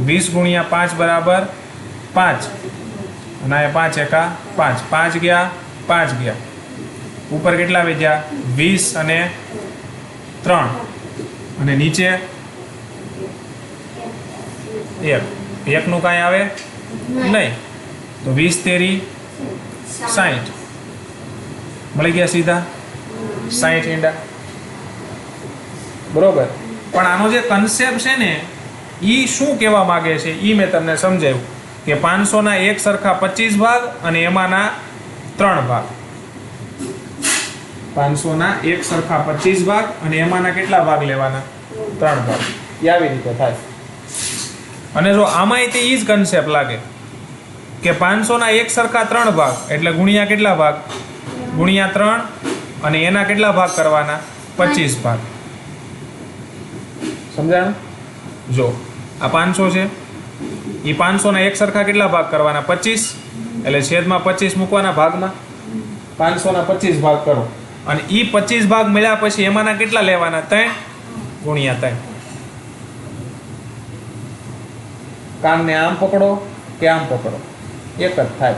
20 ગુણ્યા 5 બરાબર 5 અને અહીંયા 5 એકા 5, 5 ગયા 5 ગયા. ઉપર કેટલા વધ્યા? 20 અને 3 અને નીચે 1 નું કાંઈ આવે નહીં. તો 20 તેરી 60 મળી ગયા સીધા 60 ઈંડા, બરોબર. પણ આનો જે કન્સેપ્ટ છે ને, એ શું કહેવા માંગે છે એ મેં તમને સમજાવ્યું કે 500ના એક સરખા 25 ભાગ અને એમાંના 3 ભાગ. 500ના એક સરખા 25 ભાગ અને એમાંના કેટલા ભાગ લેવાના? 3 ભાગ. એ આવી રીતે થાય. અને જો આમાંય તે એ જ કન્સેપ્ટ લાગે કે 500ના એક સરખા 3 ભાગ એટલે ગુણ્યા કેટલા ભાગ? ગુણ્યા 3 અને એના કેટલા ભાગ કરવાના? 25 ભાગ. સમજાણું? જો આ 500 છે, એ 500ના એક સરખા કેટલા ભાગ કરવાના? 25, એટલે છેદમાં 25 મૂકવાના ભાગમાં. 500ના 25 ભાગ કરો અને એ 25 ભાગ મળ્યા પછી એમાંના કેટલા લેવાના? 3 ગુણ્યા 3. કામને આમ પકડો કે આમ પકડો, એક જ થાય.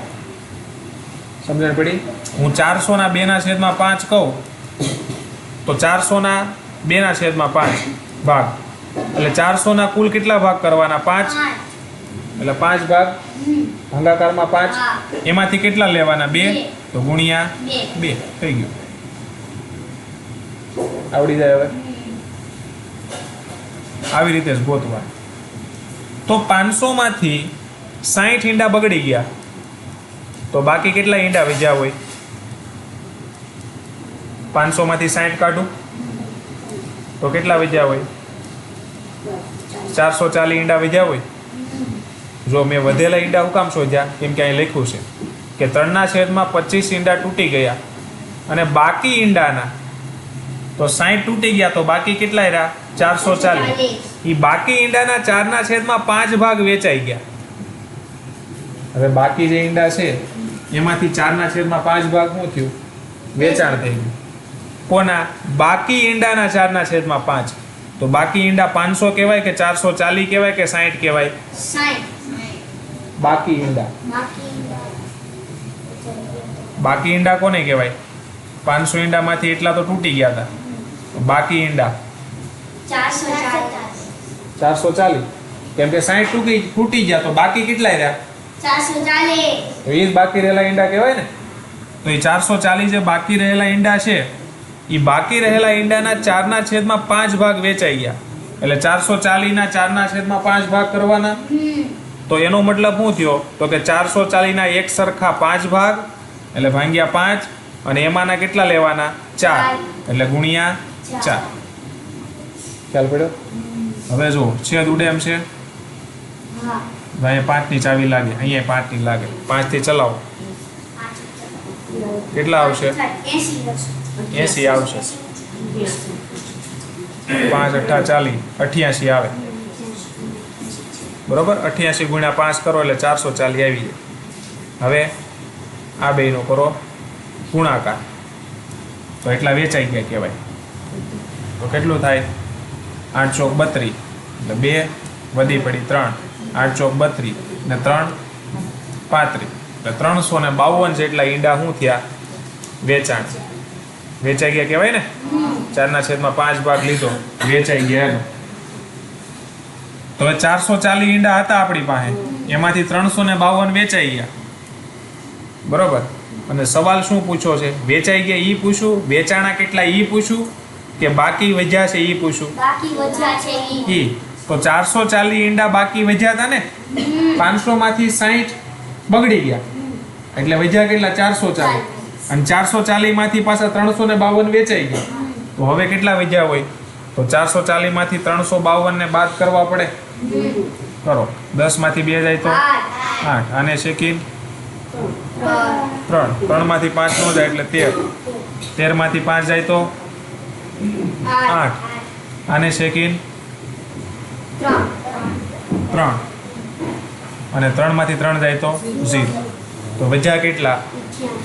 સમજણ પડી? હું 400ના 2/5 કહું તો 400ના 2/5 ભાગ, એટલે 400ના કુલ કેટલા ભાગ કરવાના? 5, એટલે 5 ભાગ ભાગાકારમાં 5, એમાંથી કેટલા લેવાના? 2, તો ગુણ્યા 2 થઈ ગયું. આવડી જાય. હવે આવી રીતે જ ગોતવા. તો 500માંથી 60 ઈંડા બગડી ગયા, તો બાકી કેટલા ઈંડા વધ્યા હોય? 500માંથી 60 કાઢું તો કેટલા વધ્યા હોય? 440 ઈંડા વધ્યા હોય. જો મેં વધેલા ઈંડા હું કામ શોધ્યા? કેમ કે અહીં લખ્યું છે કે 3/25 ઈંડા તૂટી ગયા અને બાકી ઈંડાના તો 60 તૂટી ગયા તો બાકી કેટલા રહ્યા? 440. એ બાકી ઈંડાના 4/5 ભાગ વેચાઈ ગયા. હવે બાકી જે ઈંડા છે એમાંથી 4/5 ભાગ શું થયું? વેચાણ થઈ ગયું. કોના? બાકી ઈંડાના 4/5. તો બાકી ઈંડા 500 કહેવાય કે 440 કહેવાય કે 60 કહેવાય? 60. બાકી ઈંડા. બાકી ઈંડા કોને કહેવાય? 500 ઈંડામાંથી એટલા તો તૂટી ગયા હતા. તો બાકી ઈંડા 440. કેમ કે 60 તૂટી ગયા તો બાકી કેટલા રહ્યા? 440. તો એ જ બાકી રહેલા ઈંડા કહેવાય ને. તો એ 440 જે બાકી રહેલા ઈંડા છે એ બાકી રહેલા ઈંડાના 4/5 ભાગ વેચાઈ ગયા. એટલે 440 ના 4/5 ભાગ કરવાના. તો એનો મતલબ શું થયો? તો કે 440 ના એક સરખા 5 ભાગ એટલે ભાગ્યા 5 અને એમાંના કેટલા લેવાના? 4 એટલે ગુણ્યા 4. ખ્યાલ પડ્યો? હવે જો છેદ ઉડે એમ છે. ભાઈ 5 ની ચાવી લાગે, અહીંયા 5 ની લાગે. 5 થી ચલાવો કેટલા આવશે? 80 આવશે. 5 × 8 = 88 આવે. બરોબર? 88 × 5 કરો એટલે 440 આવી જાય. હવે આ બેનો કરો ગુણાકાર તો એટલા વેચાઈ ગયા કહેવાય. તો કેટલું થાય? 8 ચોક 32 એટલે 2 વધી પડી 3. 8 ચોક 32 ને 3 35 એટલે 352 જેટલા ઈંડા શું થયા? વેચાણ. વેચાઈ ગયા કહેવાય ને. 4/5 ભાગ લીધો, વેચાઈ ગયા એનો. તો હવે 440 ઈંડા હતા આપણી પાસે, એમાંથી 352 વેચાઈ ગયા. બરોબર? અને સવાલ શું પૂછ્યો છે? વેચાઈ ગયા ઈ પૂછું, વેચાણા કેટલા ઈ પૂછું, કે બાકી વધ્યા છે ઈ પૂછું? બાકી વધ્યા છે ઈ. તો 440 ઈંડા બાકી વધ્યા હતા ને. 500 માંથી 60 બગડી ગયા એટલે વધ્યા કેટલા? 440. અને 440 માંથી પાછા 352 વેચાઈ ગયા. તો હવે કેટલા વધ્યા હોય? તો 440 માંથી 352 ને બાદ કરવા પડે. કરો. 10 માંથી 2 જાય તો 8. આને સેકન્ડ 3. 3 માંથી 5 નો જાય એટલે 13. 13 માંથી 5 જાય તો 8. આને સેકન્ડ 3. અને 3 માંથી 3 જાય તો 0. તો વધ્યા કેટલા?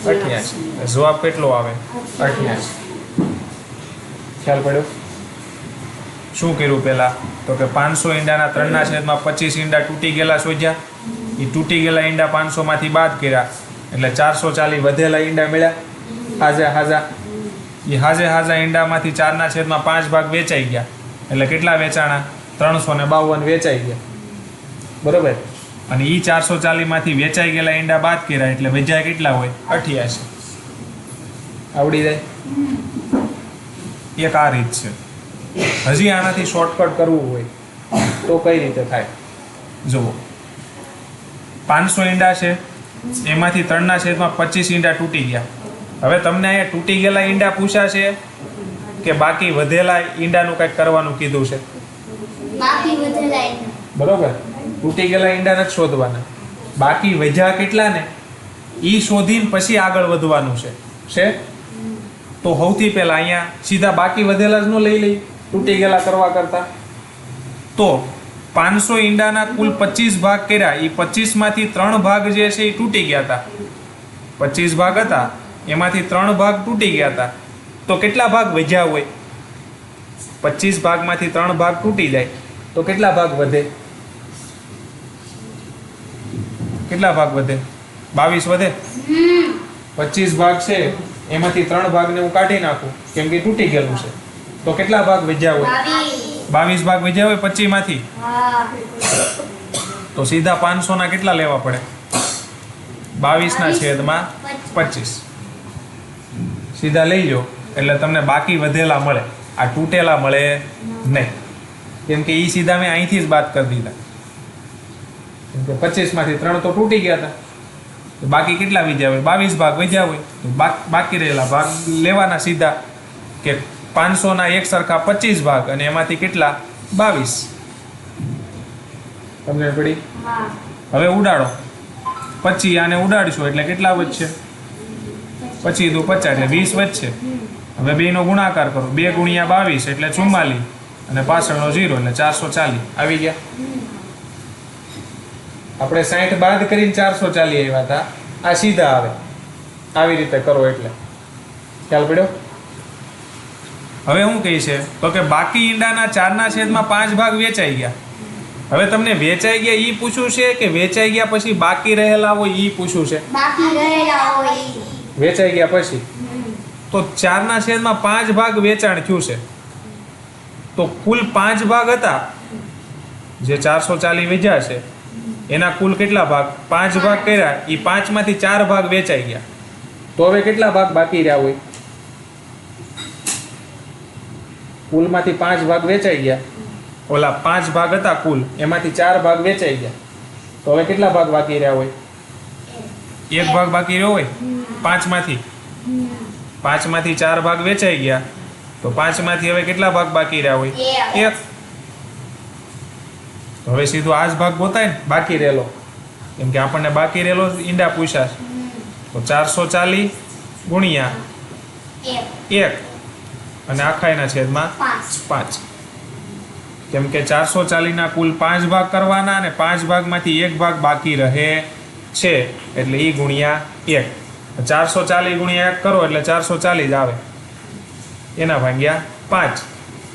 88. જવાબ કેટલો આવે? 88. ખ્યાલ પડ્યો? શું કર્યું પહેલા? તો કે 500 ઈંડાના 3/25 ઈંડા તૂટી ગયેલા શોધ્યા. એ તૂટી ગયેલા ઈંડા 500 માંથી બાદ કર્યા એટલે 440 વધેલા ઈંડા મળ્યા. હાજા એ હાજા ઈંડામાંથી 4/5 ભાગ વેચાઈ ગયા એટલે કેટલા વેચાણા? 352 વેચાઈ ગયા. બરોબર? અને એ 440 માંથી વેચાઈ ગયેલા ઈંડા બાદ કર્યા એટલે વધ્યા કેટલા હોય? 88. આવડી જાય? એક આ રીત છે. હજી આનાથી શોર્ટકટ કરવું હોય તો કઈ રીતે થાય? જુઓ, 500 ઈંડા છે, એમાંથી 3/25 ઈંડા તૂટી ગયા. હવે તમને અહીંયા તૂટી ગયેલા ઈંડા પૂછ્યા છે કે બાકી વધેલા ઈંડાનું કંઈક કરવાનું કીધું છે? બાકી વધેલા ઈંડા. બરોબર? તૂટી ગયેલા ઈંડા નથી શોધવાના. બાકી વધ્યા કેટલા ને ઈ શોધીને પછી આગળ વધવાનું છે. તો સૌથી પહેલા અહીંયા સીધા બાકી વધેલા જ ન લઈ લઈ તૂટી ગયેલા કરવા કરતા. તો 500 ઈંડાના કુલ 25 ભાગ કર્યા. એ 25 માંથી 3 ભાગ જે છે એ તૂટી ગયા હતા. 25 ભાગ હતા એમાંથી 3 ભાગ તૂટી ગયા હતા. તો કેટલા ભાગ વધ્યા હોય? 25 ભાગમાંથી 3 ભાગ તૂટી જાય તો કેટલા ભાગ વધે? કેટલા ભાગ વધે? 22 વધે. 25 ભાગ છે એમાંથી 3 ભાગને હું કાઢી નાખું કેમ કે તૂટી ગયેલું છે. તો કેટલા ભાગ વધ્યા હોય? 22 ભાગ વધ્યા હોય 25 માંથી. તો સીધા 500 ના કેટલા લેવા પડે? 22/25. સીધા લઈ લો એટલે તમને બાકી વધેલા મળે. આ તૂટેલા મળે નહીં કેમ કે એ સીધા મેં અહીંથી જ બાદ કરી દીધા. કેમ કે 25 માંથી 3 તો તૂટી ગયા હતા. તો બાકી કેટલા વધ્યા હોય? 22 ભાગ વધ્યા હોય તો બાકી રહેલા ભાગ લેવાના સીધા કે 500 ના એક સરખા 25 ભાગ અને એમાંથી કેટલા? 22. તમને પડી? હવે ઉડાડો. 25 આને ઉડાડશો એટલે કેટલા વધશે? 25 × 2 = 50 એટલે 20 વધશે. હવે બેનો ગુણાકાર કરો 2 ગુણ્યા 22 એટલે 44 અને પાછળનો 0 એટલે 440 આવી ગયા. આપણે 60 બાદ કરીને 440 આવ્યા હતા. આ સીધા આવે આવી રીતે કરો એટલે ખ્યાલ પડ્યો. હવે શું કહે છે તો કે બાકી ઈંડાના 4/5 ભાગ વેચાઈ ગયા. હવે તમને વેચાઈ ગયા ઈ પૂછ્યું છે કે વેચાઈ ગયા પછી બાકી રહેલા હોય ઈ પૂછ્યું છે? બાકી રહેલા હોય વેચાઈ ગયા પછી તો 4/5 ભાગ વેચાણ થયું છે. તો કુલ 5 ભાગ હતા જે 440 વેચ્યા છે એના કુલ કેટલા ભાગ? 5 ભાગ કર્યા. એ 5 માંથી 4 ભાગ વેચાઈ ગયા. તો હવે કેટલા ભાગ બાકી રહ્યા હોય? કુલમાંથી 5 ભાગ વેચાઈ ગયા. ઓલા 5 ભાગ હતા કુલ એમાંથી 4 ભાગ વેચાઈ ગયા. તો હવે કેટલા ભાગ બાકી રહ્યા હોય? 1 ભાગ બાકી રહ્યો હોય 5 માંથી. 5 માંથી 4 ભાગ વેચાઈ ગયા તો 5 માંથી હવે કેટલા ભાગ બાકી રહ્યા હોય? 1. તો હવે સીધો આ જ ભાગ ગોતાય ને બાકી રહેલો, કેમ કે આપણને બાકી રહેલો ઈંડા પૂછ્યા છે. તો 440 ગુણ્યા 1 અને આખાઈના છેદમાં 5. કેમ કે 440 ના કુલ 5 ભાગ કરવાના અને 5 ભાગમાંથી 1 ભાગ બાકી રહે છે એટલે ઈ ગુણ્યા 1. 440 ગુણ્યા 1 કરો એટલે 440 જ આવે. એના ભાગ્યા 5.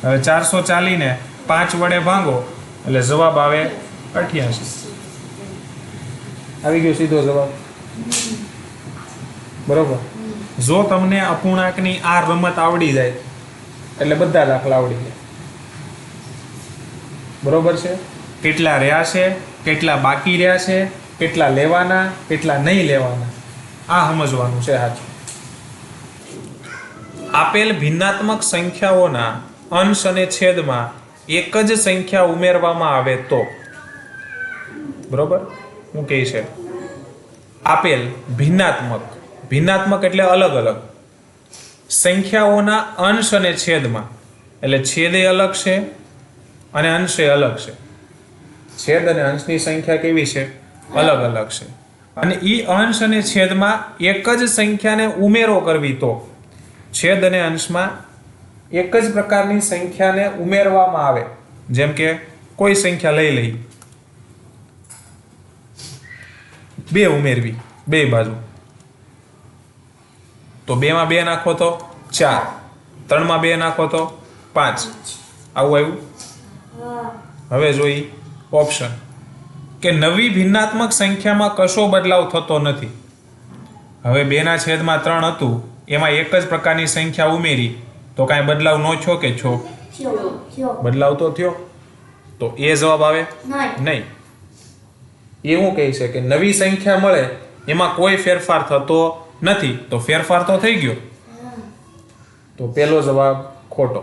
હવે 440 ને 5 વડે ભાંગો એટલે જવાબ આવે 88. આવી ગયો સીધો જવાબ. બરોબર. જો તમને અપૂર્ણાંકની આ રમત આવડી જાય એટલે બધા દાખલા આવડી જાય. બરોબર છે. કેટલા રહ્યા છે, કેટલા બાકી રહ્યા છે, કેટલા લેવાના, કેટલા નહીં લેવાના, આ સમજવાનું છે. સાચું. આપેલ ભિન્નાત્મક સંખ્યાઓના અંશ અને છેદમાં એક જ સંખ્યા ઉમેરવામાં આવે તો. બરોબર. હું કહે છે આપેલ ભિન્નાત્મક એટલે અલગ અલગ સંખ્યાઓના અંશ અને છેદમાં, એટલે છેદે અલગ છે અને અંશે અલગ છે. છેદ અને અંશની સંખ્યા કેવી છે? અલગ અલગ છે. અને ઈ અંશ અને છેદમાં એક જ સંખ્યાને ઉમેરો કરવી તો છેદ અને અંશમાં એક જ પ્રકારની સંખ્યાને ઉમેરવામાં આવે. જેમ કે કોઈ સંખ્યા લઈ લઈ, 2 ઉમેરવી 2 બાજુ, તો 2 માં 2 નાખો તો 4, 3 માં 2 નાખો તો 5. આવું આવ્યું. હવે જોઈ ઓપ્શન કે નવી ભિન્નાત્મક સંખ્યામાં કશો બદલાવ થતો નથી. હવે 2/3 હતું એમાં એક જ પ્રકારની સંખ્યા ઉમેરી તો કાંઈ બદલાવ ન થયો કે છો? બદલાવ તો થયો. તો એ જવાબ આવે નહીં. એવું કહે છે કે નવી સંખ્યા મળે એમાં કોઈ ફેરફાર થતો નથી, તો ફેરફાર તો થઈ ગયો. તો પહેલો જવાબ ખોટો.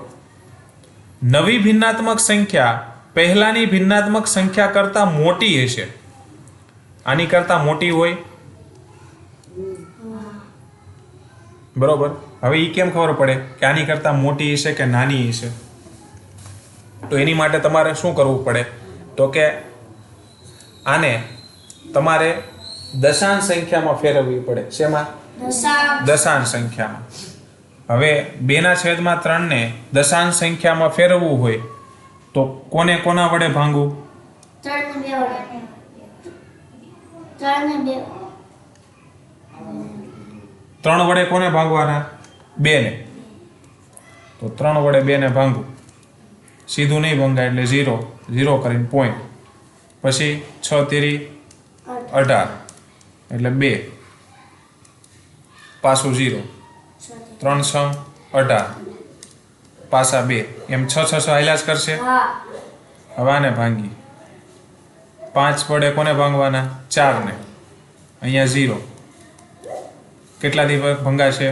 નવી ભિન્નાત્મક સંખ્યા પહેલાની ભિન્નાત્મક સંખ્યા કરતાં મોટી હશે. આની કરતાં મોટી હોય. બરોબર. હવે એ કેમ ખબર પડે કે આની કરતાં મોટી હશે કે નાની હશે? તો એની માટે તમારે શું કરવું પડે તો કે આને તમારે દશાંશ સંખ્યામાં ફેરવવી પડે. શેમાં? દશાંશ સંખ્યામાં. હવે 2/3 ને દશાંશ સંખ્યામાં ફેરવવું હોય તો કોને કોના વડે ભાંગવું? 3 વડે કોને ભાંગવાના? 2 ને. તો 3 વડે 2 ને ભાંગવું. સીધું નહીં ભંગાય એટલે 0 0 કરીને પોઈન્ટ. પછી 6 તેરી 18 એટલે 2 પાછું 0, 3 6 18 પાછા 2, એમ 6 6 હાલ્યા જ કરશે. હવે આને ભાંગી 5 વડે કોને ભાંગવાના? 4 ને. અહીંયા 0 કેટલા દિવસ ભંગાશે?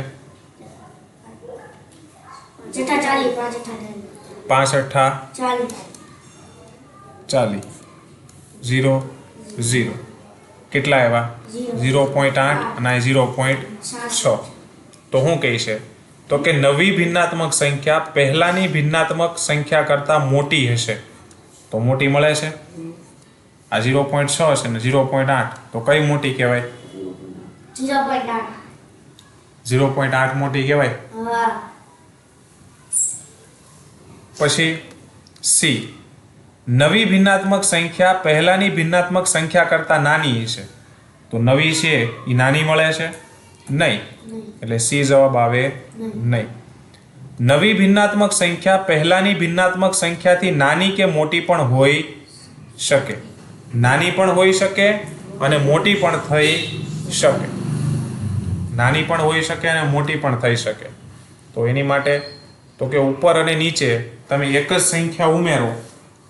5 8 40 0 0 કેટલા આવ્યા? 0.8 અને 0.6. તો શું કહે છે તો કે નવી ભિન્નાત્મક સંખ્યા પહેલાની ભિન્નાત્મક સંખ્યા કરતાં મોટી હશે. તો મોટી મળે છે. આ 0.6 છે ને 0.8, તો કઈ મોટી કહેવાય? 0.8 મોટી કહેવાય. પછી સી, નવી ભિન્નાત્મક સંખ્યા પહેલાની ભિન્નાત્મક સંખ્યા કરતાં નાની છે. તો નવી છે એ નાની મળે છે નહીં, એટલે સી જવાબ આવે નહીં. નવી ભિન્નાત્મક સંખ્યા પહેલાની ભિન્નાત્મક સંખ્યાથી નાની કે મોટી પણ હોઈ શકે. નાની પણ હોઈ શકે અને મોટી પણ થઈ શકે. નાની પણ હોઈ શકે અને મોટી પણ થઈ શકે. તો એની માટે તો કે ઉપર અને નીચે તમે એક જ સંખ્યા ઉમેરો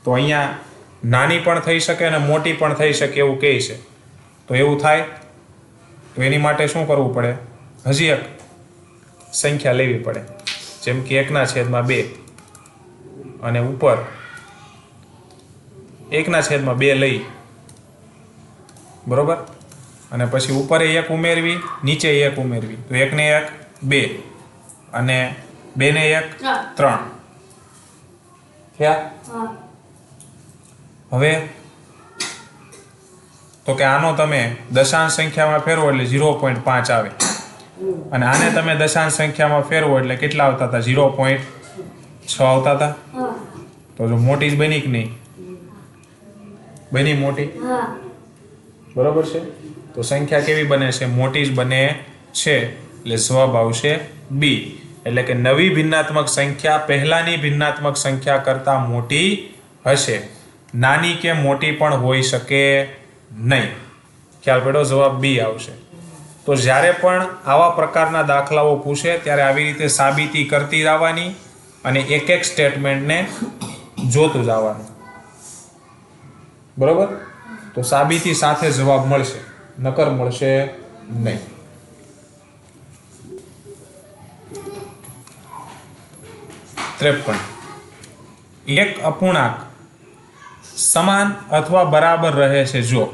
તો અહીંયા નાની પણ થઈ શકે અને મોટી પણ થઈ શકે એવું કહે છે. તો એવું થાય તો એની માટે શું કરવું પડે? હજી એક સંખ્યા લેવી પડે, જેમ કે 1/2 અને ઉપર 1/2 લઈ, બરોબર, અને પછી ઉપર 1 ઉમેરવી, નીચે 1 ઉમેરવી. તો 1 ને 1 2 અને 2 ને 1 3 થયા. હવે તો કે આનો તમે દશાંશ સંખ્યામાં ફેરવો એટલે 0.5 આવે, અને આને તમે દશાંશ સંખ્યામાં ફેરવો એટલે કેટલા આવતા હતા? 0.6 આવતા હતા. તો જો મોટી જ બની કે નહીં? બની મોટી, બરોબર છે. તો સંખ્યા કેવી બને છે? મોટી જ બને છે, એટલે જવાબ આવશે બી. એટલે કે નવી ભિન્નાત્મક સંખ્યા પહેલાની ભિન્નાત્મક સંખ્યા કરતાં મોટી હશે. નાની કે મોટી પણ હોઈ શકે નહીં. ખ્યાલ પડ્યો? જવાબ બી આવશે. તો જ્યારે પણ આવા પ્રકારના દાખલાઓ પૂછે ત્યારે આવી રીતે સાબિતી કરતી જવાની અને એક એક સ્ટેટમેન્ટને જોતું જવાનું, બરોબર. તો સાબિતી સાથે જવાબ મળશે, નકર મળશે નહીં. એક અપૂર્ણાંક સમાન અથવા બરાબર રહે છે જો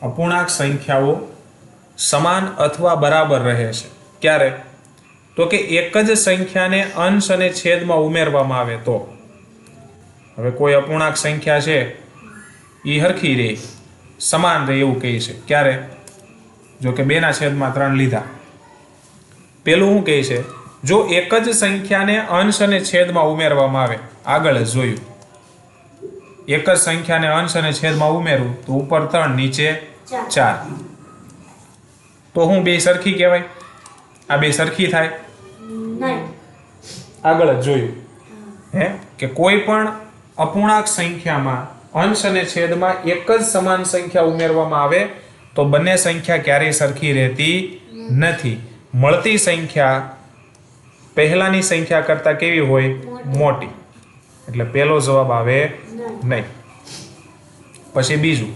અપૂર્ણાંક સંખ્યાઓ સમાન અથવા બરાબર રહે છે. ક્યારે? તો કે એક જ સંખ્યાને અંશ અને છેદમાં ઉમેરવામાં આવે તો. હવે કોઈ અપૂર્ણાંક સંખ્યા છે એ હરખી રહે, સમાન રહે એવું કહે છે. ક્યારે? જો કે 2/3 લીધા. પેલું શું કહે છે? જો એક જ સંખ્યાને અંશ અને છેદમાં ઉમેરવામાં આવે. આગળ જ જોયું, એક જ સંખ્યાને અંશ અને છેદમાં ઉમેરું તો ઉપર 3 નીચે 4. તો હું બે સરખી કહેવાય? આ બે સરખી થાય? આગળ જ જોયું કે કોઈ પણ અપૂર્ણાંક સંખ્યામાં અંશ અને છેદમાં એક જ સમાન સંખ્યા ઉમેરવામાં આવે તો બંને સંખ્યા ક્યારેય સરખી રહેતી નથી. મળતી સંખ્યા પહેલાની સંખ્યા કરતાં કેવી હોય? મોટી. એટલે પહેલો જવાબ આવે નહીં. પછી બીજું,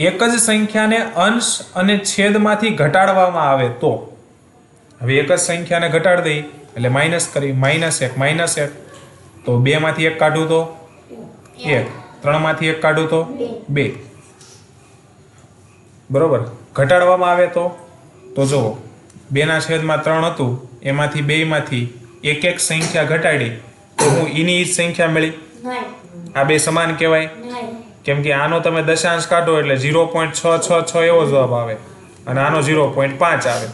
એક જ સંખ્યાને અંશ અને છેદમાંથી ઘટાડવામાં આવે તો. હવે એક જ સંખ્યાને ઘટાડી દઈ એટલે માઇનસ કરી, -1 તો 2 માંથી 1 કાઢું તો 1, 3 માંથી 1 કાઢું તો 2, બરોબર. ઘટાડવામાં આવે તો જુઓ 2/3 હતું એમાંથી 2 માંથી એક એક સંખ્યા ઘટાડી તો હું એની જ સંખ્યા મળી. આ બે સમાન કહેવાય? કેમ કે આનો તમે દશાંશ કાઢો એટલે 0.666 એવો જવાબ આવે અને આનો 0.5 આવે.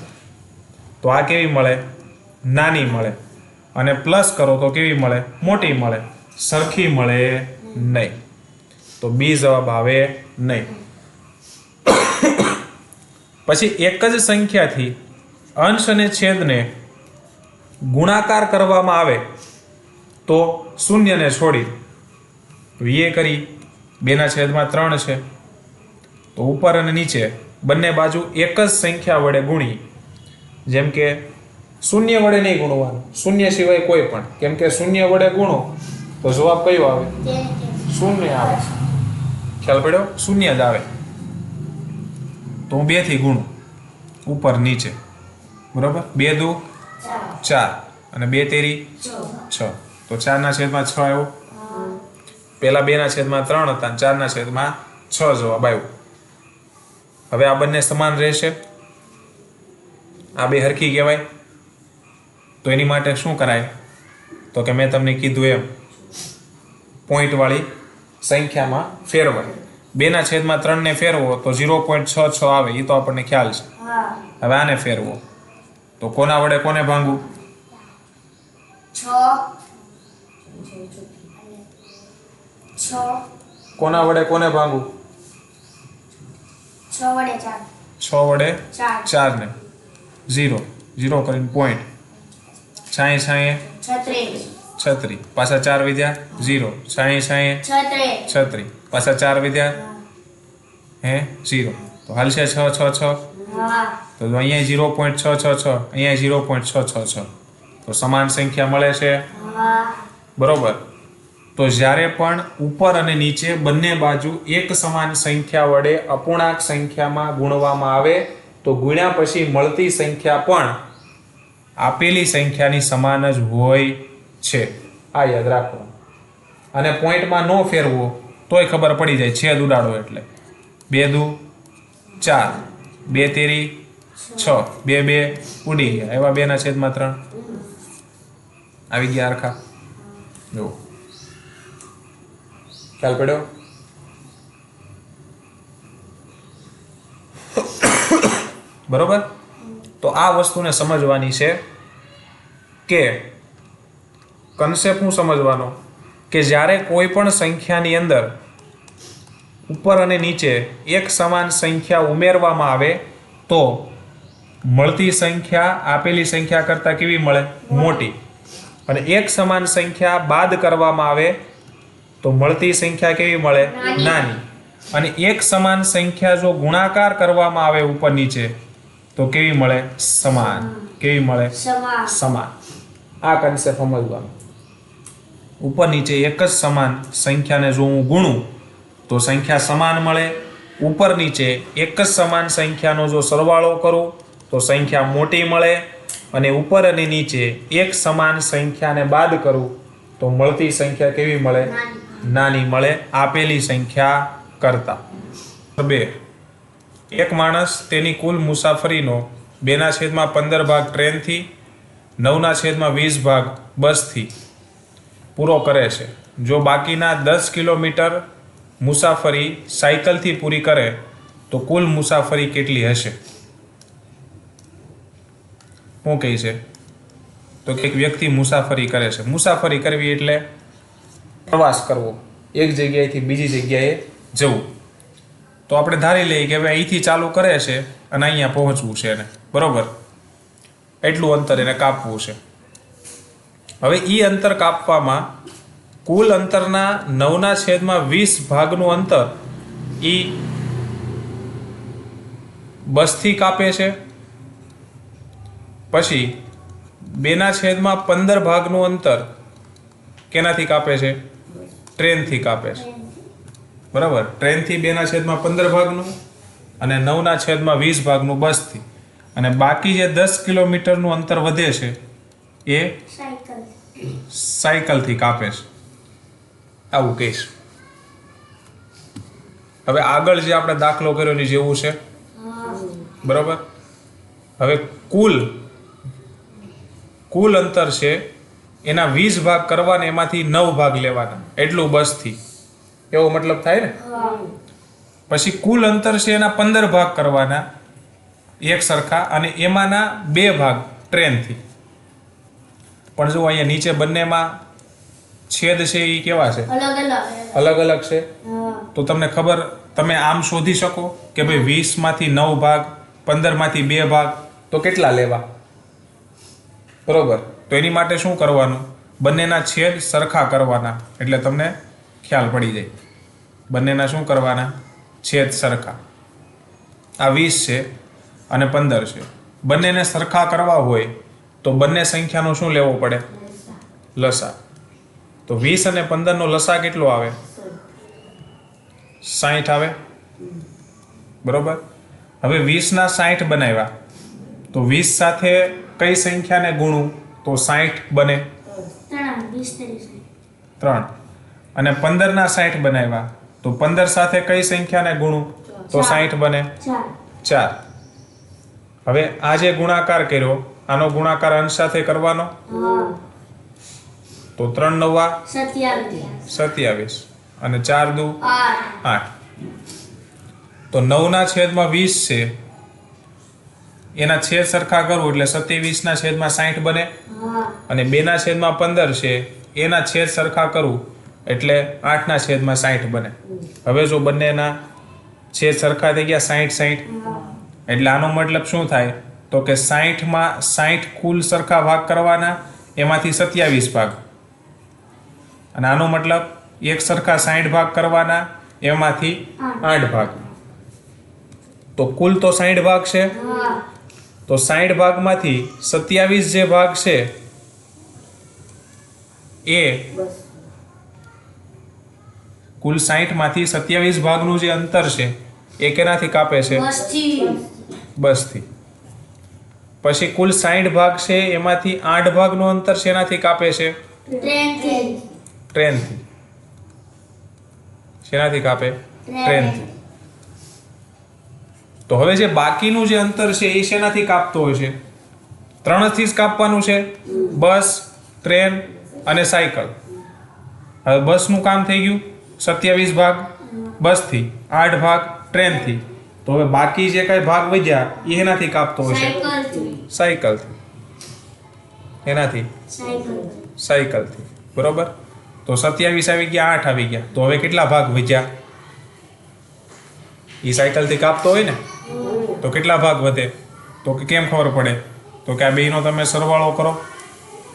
તો આ કેવી મળે? નાની મળે. અને પ્લસ કરો તો કેવી મળે? મોટી મળે. સરખી મળે નહીં. તો બી જવાબ આવે નહીં. પછી એક જ સંખ્યાથી અંશ અને છેદને ગુણાકાર કરવામાં આવે તો શૂન્યને છોડી એ કરી 2/3 છે તો ઉપર અને નીચે બંને બાજુ એક જ સંખ્યા વડે ગુણી. જેમ કે શૂન્ય વડે નહીં ગુણવાનું, શૂન્ય સિવાય કોઈ પણ, કેમ કે શૂન્ય વડે ગુણો તો જવાબ કયો આવે? શૂન્ય આવે. ખ્યાલ પડ્યો? શૂન્ય જ આવે. તો હું 2 થી ગુણું ઉપર નીચે, બરોબર. 2 દુ 4 અને 2 તેરી 6. તો 4/6 આવ્યો. પેલા 2/3 હતા, 4/6 જવાબ આવ્યો. હવે આ બંને સમાન રહેશે, આ બે હરખી કહેવાય. તો એની માટે શું કરાય? તો કે મેં તમને કીધું એમ પોઈન્ટ વાળી સંખ્યામાં ફેરવાય. 2/3 ને ફેરવો તો 0.66 આવે, એ તો આપણને ખ્યાલ છે. હવે આને ફેરવો તો કોના વડે કોને ભાંગવું? છ કોના વડે કોને ભાંગું? 6 વડે 4 6 વડે 4 4 ને 0 0 કરીને પોઈન્ટ 60 36 36 પાછા 4 વિદ્યા 0 60 36 પાછા 4 વિદ્યા હે 0 તો હાલશે 6 6 6 હા તો અહીંયા 0.666 અહીંયા 0.666 તો સમાન સંખ્યા મળે છે હા બરોબર. તો જ્યારે પણ ઉપર અને નીચે બંને બાજુ એક સમાન સંખ્યા વડે અપૂર્ણાંક સંખ્યામાં ગુણવામાં આવે તો ગુણ્યા પછી મળતી સંખ્યા પણ આપેલી સંખ્યાની સમાન જ હોય છે. આ યાદ રાખો અને પોઈન્ટમાં નો ફેરવો તોય ખબર પડી જાય છેદ ઉડાડો એટલે 2 દુ 4 2 તેરી 6 2 2 ઉડી ગયા એવા 2 ના છેદમાં 3 આવી ગયા હરખા. જુઓ ખ્યાલ પડ્યો? બરોબર. તો આ વસ્તુને સમજવાની છે કે કન્સેપ્ટ હું સમજવાનો કે જ્યારે કોઈ પણ સંખ્યાની અંદર ઉપર અને નીચે એક સમાન સંખ્યા ઉમેરવામાં આવે તો મળતી સંખ્યા આપેલી સંખ્યા કરતાં કેવી મળે? મોટી. અને એક સમાન સંખ્યા બાદ કરવામાં આવે તો મળતી સંખ્યા કેવી મળે? નાની. અને એક સમાન સંખ્યા જો ગુણાકાર કરવામાં આવે ઉપર નીચે તો કેવી મળે? સમાન. કેવી મળે? સમાન. આ કન્સેપ્ટ સમજવાનો. ઉપર નીચે એક જ સમાન સંખ્યાને જો હું ગુણું તો સંખ્યા સમાન મળે. ઉપર નીચે એક જ સમાન સંખ્યાનો જો સરવાળો કરું તો સંખ્યા મોટી મળે. અને ઉપર અને નીચે એક સમાન સંખ્યાને બાદ કરું તો મળતી સંખ્યા કેવી મળે? નાની મળે આપેલી સંખ્યા કરતા. 2 એક માણસ તેની કુલ મુસાફરીનો 2/15 ભાગ ટ્રેનથી 9/20 ભાગ બસથી પૂરો કરે છે. જો બાકીના 10 કિલોમીટર મુસાફરી સાયકલથી પૂરી કરે તો કુલ મુસાફરી કેટલી હશે? શું કહે છે? તો એક વ્યક્તિ મુસાફરી કરે છે. મુસાફરી કરવી એટલે પ્રવાસ કરવો, એક જગ્યાએથી બીજી જગ્યાએ જવું. તો આપણે ધારી લઈએ કે હવે અહીંથી ચાલુ કરે છે અને અહીંયા પહોંચવું છે એને, બરોબર? એટલું અંતર એને કાપવું છે. હવે એ અંતર કાપવામાં કુલ અંતરના 9/20 ભાગનું અંતર એ બસથી કાપે છે. પછી 2/15 ભાગનું અંતર કેનાથી કાપે છે? ટ્રેનથી કાપે છે, બરાબર? ટ્રેનથી 2/15 ભાગનું અને 9/20 ભાગનું બસથી. અને બાકી જે 10 કિલોમીટરનું અંતર વધે છે એ સાયકલથી કાપે છે. આવું કહીશ. હવે આગળ જે આપણે દાખલો કર્યો એની જેવું છે, બરાબર? હવે કુલ અંતર છે એના 20 ભાગ કરવાના, એમાંથી 9 ભાગ લેવાના, એટલું બસથી. એવો મતલબ થાય ને? પછી કુલ અંતર છે એના 15 ભાગ કરવાના એક સરખા, અને એમાંના 2 ભાગ ટ્રેનથી. પણ જો અહીંયા નીચે બંનેમાં છેદ છે એ કેવા છે? અલગ અલગ છે. તો તમને ખબર, તમે આમ શોધી શકો કે ભાઈ 20માંથી 9 ભાગ, 15માંથી 2 ભાગ, તો કેટલા લેવા? બરોબર. તો એની માટે શું કરવાનું? બંનેના છેદ સરખા કરવાના, એટલે તમને ખ્યાલ પડી જાય. બંનેના શું કરવાના? છેદ સરખા. આ 20 છે અને 15 છે. બંનેને સરખા કરવા હોય તો બંને સંખ્યાનો શું લેવો પડે? લસા. તો 20 અને 15નો લસા કેટલો આવે? 60 આવે, બરોબર? હવે 20ના 60 બનાવ્યા તો 20 સાથે કઈ સંખ્યાને ગુણું તો 60 બને? 3. અને 15ના 60 બનાવ્યા તો 15 સાથે કઈ સંખ્યાને ગુણું તો 60 બને? 4. હવે આ જે ગુણાકાર કર્યો આનો ગુણાકાર અંશ સાથે કરવાનો, તો 3 9 27 અને 4 દુ 8. તો 9/20 છે એના છેદ સરખા કરવું એટલે 27 ના છેદમાં 60 બને અને 2 ના છેદમાં 15 છે એના છેદ સરખા કરવું એટલે 8 ના છેદમાં 60 બને. હવે જો બંનેના છેદ સરખા થઈ ગયા 60 એટલે આનો મતલબ શું થાય તો કે 60 માં 60 કુલ સરખા ભાગ કરવાના એમાંથી 27 ભાગ અને આનો મતલબ એક સરખા 60 ભાગ કરવાના એમાંથી 8 ભાગ. તો કુલ તો 60 ભાગ છે તો 60 ભાગમાંથી 27 જે ભાગ છે એ કુલ 60 માંથી 27 ભાગનું જે અંતર છે એ કેનાથી કાપે છે? બસથી. પછી કુલ 60 ભાગ છે એમાંથી 8 ભાગનું અંતર શેનાથી કાપે છે? ટ્રેનથી. શેનાથી કાપે? ટ્રેનથી. તો હવે જે બાકીનું જે અંતર છે એ શેનાથી કાપતો હોય છે? 3 થી જ કાપવાનું છે, બસ, ટ્રેન અને સાયકલ. હવે બસનું કામ થઈ ગયું 27 ભાગ બસથી, 8 ભાગ ટ્રેનથી. તો હવે બાકી જે કઈ ભાગ વધ્યા એ એનાથી કાપતો હોય છે? સાયકલથી. એનાથી? સાયકલથી. બરોબર. તો 27 આવી ગયા, 8 આવી ગયા. તો હવે કેટલા ભાગ વધ્યા? એ સાયકલથી કાપતો હોય ને તો કેટલા ભાગ વધે? તો કે કેમ ખબર પડે? તો કે આ બેયનો તમે સરવાળો કરો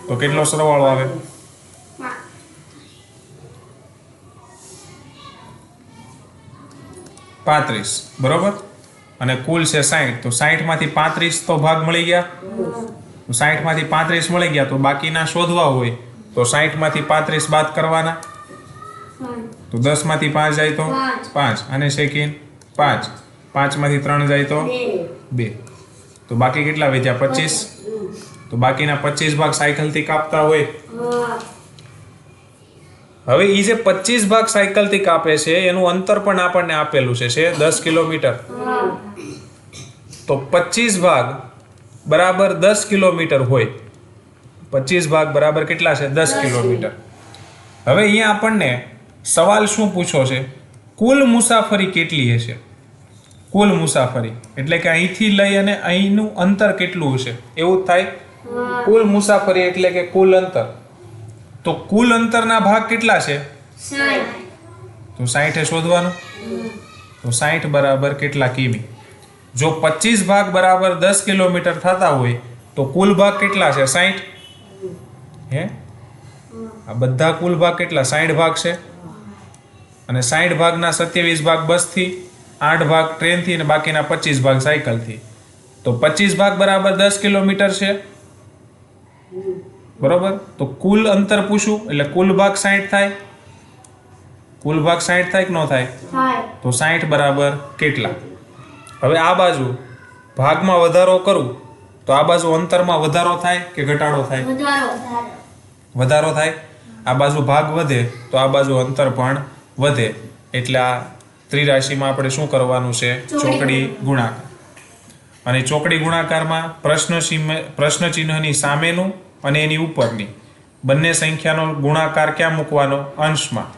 તો કેટલો સરવાળો આવે? 35. બરોબર. અને કુલ છે 60 તો 60 માંથી 35 તો ભાગ મળી ગયા. 60 માંથી 35 મળી ગયા તો બાકીના શોધવા હોય તો 60 માંથી 35 બાદ કરવાના તો 10 માંથી 5 જાય તો 5 અને સેકન્ડ 5. 5 માંથી 3 જાય તો 2. તો બાકી કેટલા વધ્યા? 25. તો બાકીના 25 ભાગ સાયકલથી કાપતા હોય. હવે એ જે 25 ભાગ સાયકલથી કાપે છે એનું અંતર પણ આપણને આપેલું છે 10 કિલોમીટર. તો 25 ભાગ બરાબર 10 કિલોમીટર હોય. 25 ભાગ બરાબર કેટલા છે? 10 કિલોમીટર. હવે અહીંયા આપણને સવાલ શું પૂછ્યો છે? કુલ મુસાફરી કેટલી હશે? કુલ મુસાફરી એટલે કે અહીંથી લઈ અને અહીંનું અંતર કેટલું હશે એવું થાય. કુલ મુસાફરી એટલે કે કુલ અંતર. તો કુલ અંતરના ભાગ કેટલા છે? 60. તો 60 એ શોધવાનું. તો 60 બરાબર કેટલા કિમી? જો 25 ભાગ બરાબર 10 કિલોમીટર થતા હોય તો કુલ ભાગ કેટલા છે? 60. હે, આ બધા કુલ ભાગ કેટલા? 60 ભાગ છે. અને 60 ભાગના 27 ભાગ બસથી, 8 ભાગ ટ્રેનથી અને બાકીના 25 ભાગ સાયકલથી. તો 25 ભાગ બરાબર 10 કિલોમીટર છે. બરોબર. તો કુલ અંતર પૂછું એટલે કુલ ભાગ 60 થાય. કુલ ભાગ 60 થાય કે ન થાય? તો 60 બરાબર કેટલા? હવે આ બાજુ ભાગમાં વધારો કરું તો આ બાજુ અંતરમાં વધારો થાય કે ઘટાડો થાય? વધારો થાય. આ બાજુ ભાગ વધે તો આ બાજુ અંતર પણ વધે. એટલે આ ત્રિરાશિમાં આપણે શું કરવાનું છે? ચોકડી ગુણાકાર. અને ચોકડી ગુણાકારમાં પ્રશ્ન ચિહ્નની સામેનું અને એની ઉપરની બંને સંખ્યાનો ગુણાકાર ક્યાં મૂકવાનો? અંશમાં.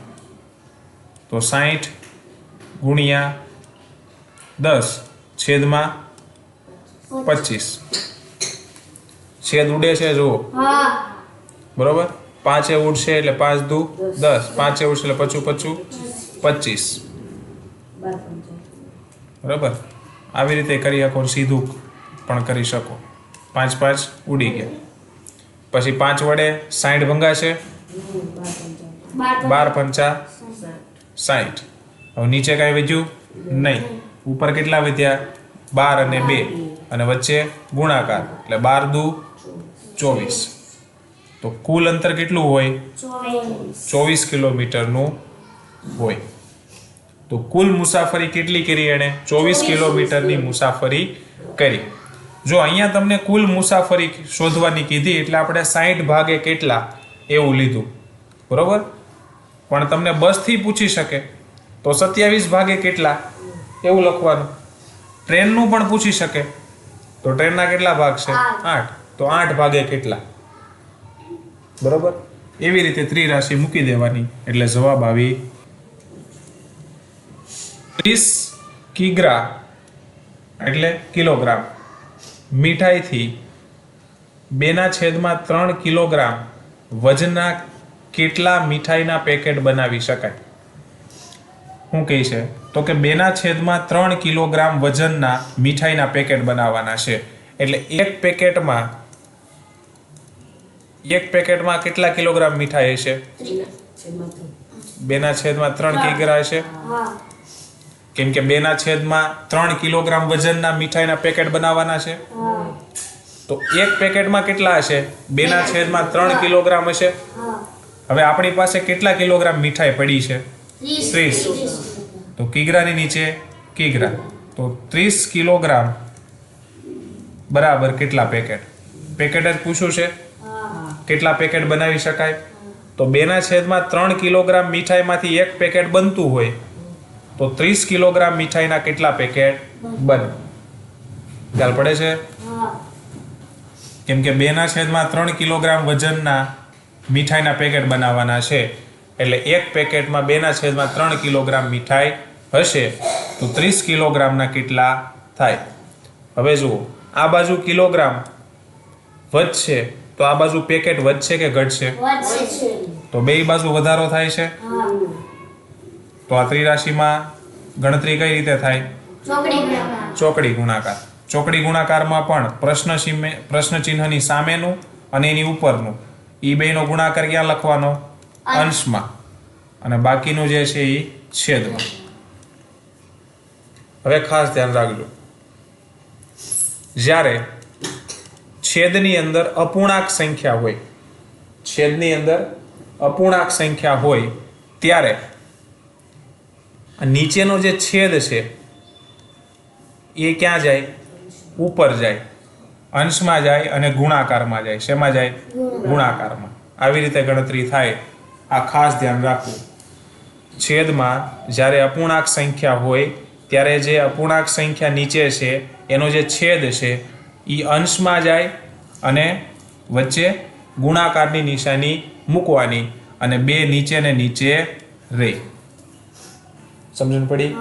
તો 60 ગુણ્યા 10 છેદમાં 25. છેદ ઉડે છે જુઓ. બરોબર. 5 એ ઉડશે એટલે 5 દુ 10. 5 એ ઉડશે એટલે 25 25. બરોબર. આવી રીતે કરી શકો, સીધું પણ કરી શકો. 5 5 ઉડી ગયા. પછી 5 વડે 60 ભંગાશે. 12 પંચા 60. હવે નીચે કાંઈ વધ્યું નહીં. ઉપર કેટલા વધ્યા? 12 અને 2 અને વચ્ચે ગુણાકાર એટલે 12 દુ 24. તો કુલ અંતર કેટલું હોય? 24 કિલોમીટરનું હોય. તો કુલ મુસાફરી કેટલી કરી એણે? 24 કિલોમીટરની મુસાફરી કરી. જો અહીંયા તમને કુલ મુસાફરી શોધવાની કીધી એટલે આપણે 60 ભાગે કેટલા એવું લીધું. બરોબર. પણ તમને બસથી પૂછી શકે તો 27 ભાગે કેટલા એવું લખવાનું. ટ્રેનનું પણ પૂછી શકે તો ટ્રેનના કેટલા ભાગ છે? 8. તો 8 ભાગે કેટલા? બરોબર. એવી રીતે ત્રિરાશિ મૂકી દેવાની એટલે જવાબ આવી 30 કિગ્રા એટલે કિલોગ્રામ. મીઠાઈથી 2/3 કિલોગ્રામ વજનના કેટલા મીઠાઈના પેકેટ બનાવી શકાય? શું કહે છે? તો કે 2/3 કિલોગ્રામ વજનના મીઠાઈના પેકેટ બનાવવાના છે. એટલે એક પેકેટમાં કેટલા કિલોગ્રામ મીઠાઈ હશે? 2/3 કિગ્રા હશે. કેમ કે 2/3 કિલોગ્રામ વજનના મીઠાઈના પેકેટ બનાવવાના છે. તો એક પેકેટમાં કેટલા હશે? 2/3 કિલોગ્રામ હશે. હવે આપણી પાસે કેટલા કિલોગ્રામ મીઠાઈ પડી છે? 30. તો કિગ્રાની નીચે કિગ્રા. તો 30 કિલોગ્રામ બરાબર કેટલા પેકેટ? પેકેટ જ પૂછ્યું છે. કેટલા પેકેટ બનાવી શકાય? તો 2/3 કિલોગ્રામ મીઠાઈમાંથી એક પેકેટ બનતું હોય તો 30 કિલોગ્રામ મીઠાઈના કેટલા પેકેટ બને? ખ્યાલ પડે છે? કેમ કે 2/3 કિલોગ્રામ વજનના મીઠાઈના પેકેટ બનાવવાના છે. એટલે એક પેકેટમાં 2/3 કિલોગ્રામ મીઠાઈ હશે તો 30 કિલોગ્રામના કેટલા થાય? હવે જુઓ, આ બાજુ કિલોગ્રામ વધશે તો આ બાજુ પેકેટ વધશે કે ઘટશે? તો બે બાજુ વધારો થાય છે. તો આ ત્રિરાશીમાં ગણતરી કઈ રીતે થાય? ચોકડી ગુણાકાર. ચોકડી ગુણાકારમાં પણ પ્રશ્ન ચિહ્નની સામેનું અને એની ઉપરનું એ બેનો ગુણાકાર ક્યાં લખવાનો? અંશમાં. અને બાકીનું જે છે એ છેદમાં. હવે ખાસ ધ્યાન રાખજો, જ્યારે છેદની અંદર અપૂર્ણાંક સંખ્યા હોય ત્યારે નીચેનો જે છેદ છે એ ક્યાં જાય? ઉપર જાય, અંશમાં જાય અને ગુણાકારમાં જાય. શેમાં જાય? ગુણાકારમાં. આવી રીતે ગણતરી થાય. આ ખાસ ધ્યાન રાખવું. છેદમાં જ્યારે અપૂર્ણાંક સંખ્યા હોય ત્યારે જે અપૂર્ણાંક સંખ્યા નીચે છે એનો જે છેદ છે એ અંશમાં જાય અને વચ્ચે ગુણાકારની નિશાની મૂકવાની અને બે નીચે ને નીચે રહે. સમજણ પડી?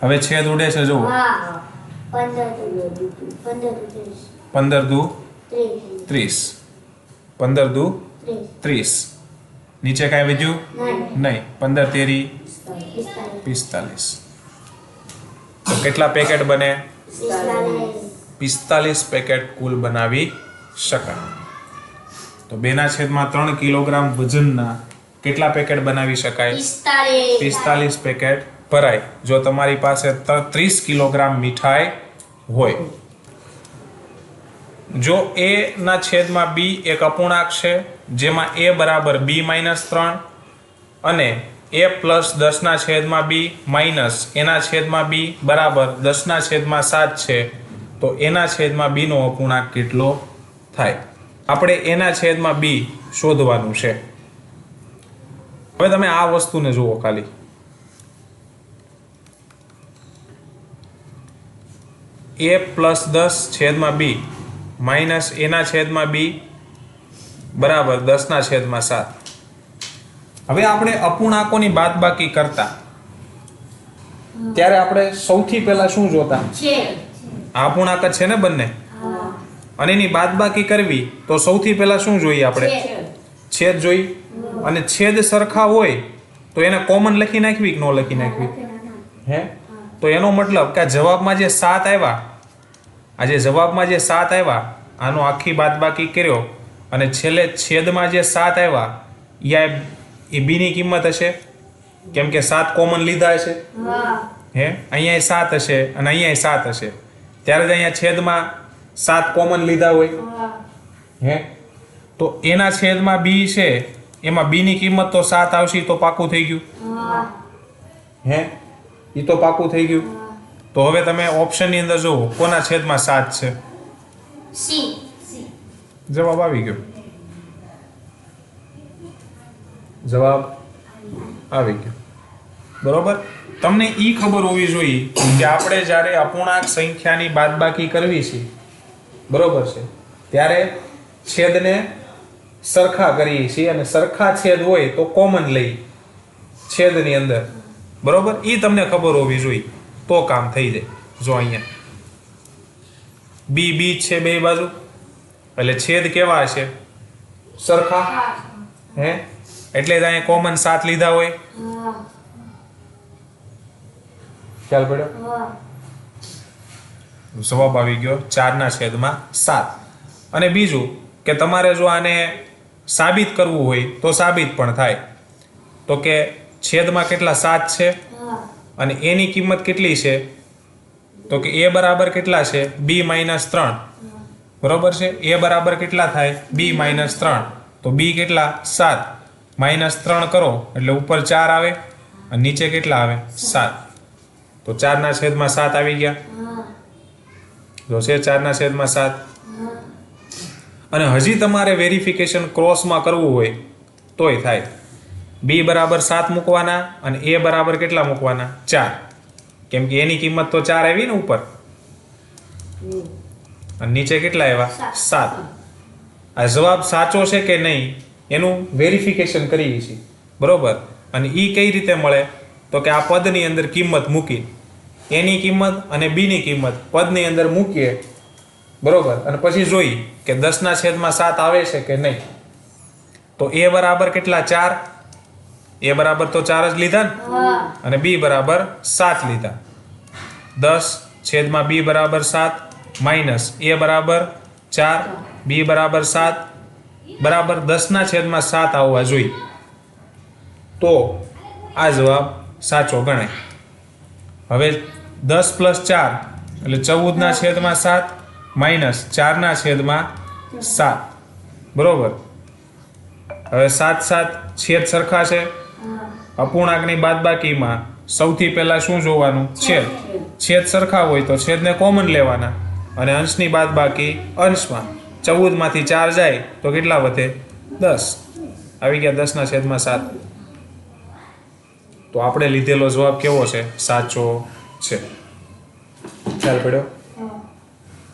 હવે છેદ ઉડે છે જુઓ. 15 દુ 30. 15 દુ 30. નીચે કાંઈ વધ્યું નહીં. 15 તેરી 45. તો કેટલા પેકેટ બને? 45 પેકેટ કુલ બનાવી શકાય. તો 2/3 કિલોગ્રામ વજનના કેટલા પેકેટ બનાવી શકાય? 45 પેકેટ ભરાય જો તમારી પાસે 30 કિલોગ્રામ મીઠાઈ હોય. જો a ના છેદમાં b એક અપૂર્ણાંક છે જેમાં a બરાબર b-3 અને a પ્લસ 10 ના છેદમાં b માઇનસ એના છેદમાં b બરાબર 10 ના છેદમાં 7 છે તો એના છેદમાં b નો અપૂર્ણાંક કેટલો થાય? આપણે એના છેદમાં b શોધવાનું છે. હવે તમે આ વસ્તુને જુઓ ખાલી. a પ્લસ 10 છેદમાં b માઇનસ એના છેદમાં b બરાબર 10 ના છેદમાં 7. હવે આપણે અપૂર્ણાંકોની બાદબાકી કરતા ત્યારે આપણે સૌથી પહેલા શું જોતા? આ અપૂર્ણાંક જ છે ને બંને. અને એની બાદબાકી કરવી તો સૌથી પહેલા શું જોઈએ આપણે? છેદ જોઈ. અને છેદ સરખા હોય તો એને કોમન લખી નાખવી કે ન લખી નાખવી? હે? તો એનો મતલબ કે જવાબમાં જે 7 આવ્યા, આનો આખી બાદબાકી કર્યો અને છેલ્લે છેદમાં જે 7 આવ્યા એ b ની કિંમત હશે. કેમ કે 7 કોમન લીધા હશે. હે? અહીંયા 7 હશે અને અહીંયા 7 હશે. ત્યારે જ અહીંયા છેદમાં 7 કોમન લીધા હોય. હે? તો એના છેદમાં b છે એમાં b ની કિંમત તો 7 આવશે તો પાકું થઈ ગયું. હે? એ તો પાકું થઈ ગયું. તો હવે તમે ઓપ્શનની અંદર જુઓ કોના છેદમાં 7 છે? જવાબ આવી ગયો. બરોબર. તમને ઈ ખબર હોવી જોઈએ કે આપણે જ્યારે અપૂર્ણાંક સંખ્યાની બાદબાકી કરવી છે, બરોબર છે, ત્યારે છેદને સરખા કરીએ છીએ અને સરખા છેદ હોય તો કોમન લઈ છેદની અંદર. બરોબર. ઈ તમને ખબર હોવી જોઈએ તો કામ થઈ જાય. જો અહીંયા બી બી જ છે બે બાજુ, એટલે છેદ કેવા હશે? સરખા. હે એટલે જ અહીંયા કોમન 7 લીધા હોય. ખ્યાલ પડ્યો? જવાબ આવી ગયો 4/7. અને બીજું કે તમારે જો આને સાબિત કરવું હોય તો સાબિત પણ થાય. તો કે છેદમાં કેટલા 7 છે અને એની કિંમત કેટલી છે? તો કે a બરાબર કેટલા છે? b - 3. બરોબર છે. a બરાબર કેટલા થાય? b - 3. તો b કેટલા? 7. -3 કરો એટલે ઉપર 4 આવે અને નીચે કેટલા આવે? 7. તો 4/7 આવી ગયા. જો છે 4/7. અને હજી તમારે વેરિફિકેશન ક્રોસમાં કરવું હોય તોય થાય. b બરાબર 7 મૂકવાના અને a બરાબર કેટલા મૂકવાના? 4. કેમ કે એની કિંમત તો 4 આવી ને ઉપર અને નીચે કેટલા આવ્યા? 7. આ જવાબ સાચો છે કે નહીં એનું વેરિફિકેશન કરીએ છીએ. બરોબર. અને એ કઈ રીતે મળે? તો કે આ પદની અંદર કિંમત મૂકી, એની કિંમત અને બીની કિંમત પદની અંદર મૂકીએ. બરોબર. અને પછી જોઈ કે 10/7 આવે છે કે નહીં. તો a બરાબર કેટલા? 4. a બરાબર તો 4 જ લીધા ને અને b બરાબર 7 લીધા. 10/b બરાબર 7 માઇનસ a બરાબર 4 b બરાબર 7 બરાબર 10/7 આવવા જોઈએ. તો આ જવાબ સાચો ગણાય. હવે 10 + 4 એટલે 14/7 માઇનસ 4/7. બરોબર. હવે 7 છેદ સરખા છે. અપૂર્ણાંકની બાદબાકીમાં સૌથી પહેલા શું જોવાનું? છેદ. છેદ સરખા હોય તો છેદને કોમન લેવાના અને અંશની બાદબાકી અંશમાં. 14માંથી 4 જાય તો કેટલા વધે? 10. આવી ગયા 10/7. તો આપણે લીધેલો જવાબ કેવો છે? સાચો છે. ખ્યાલ પડ્યો?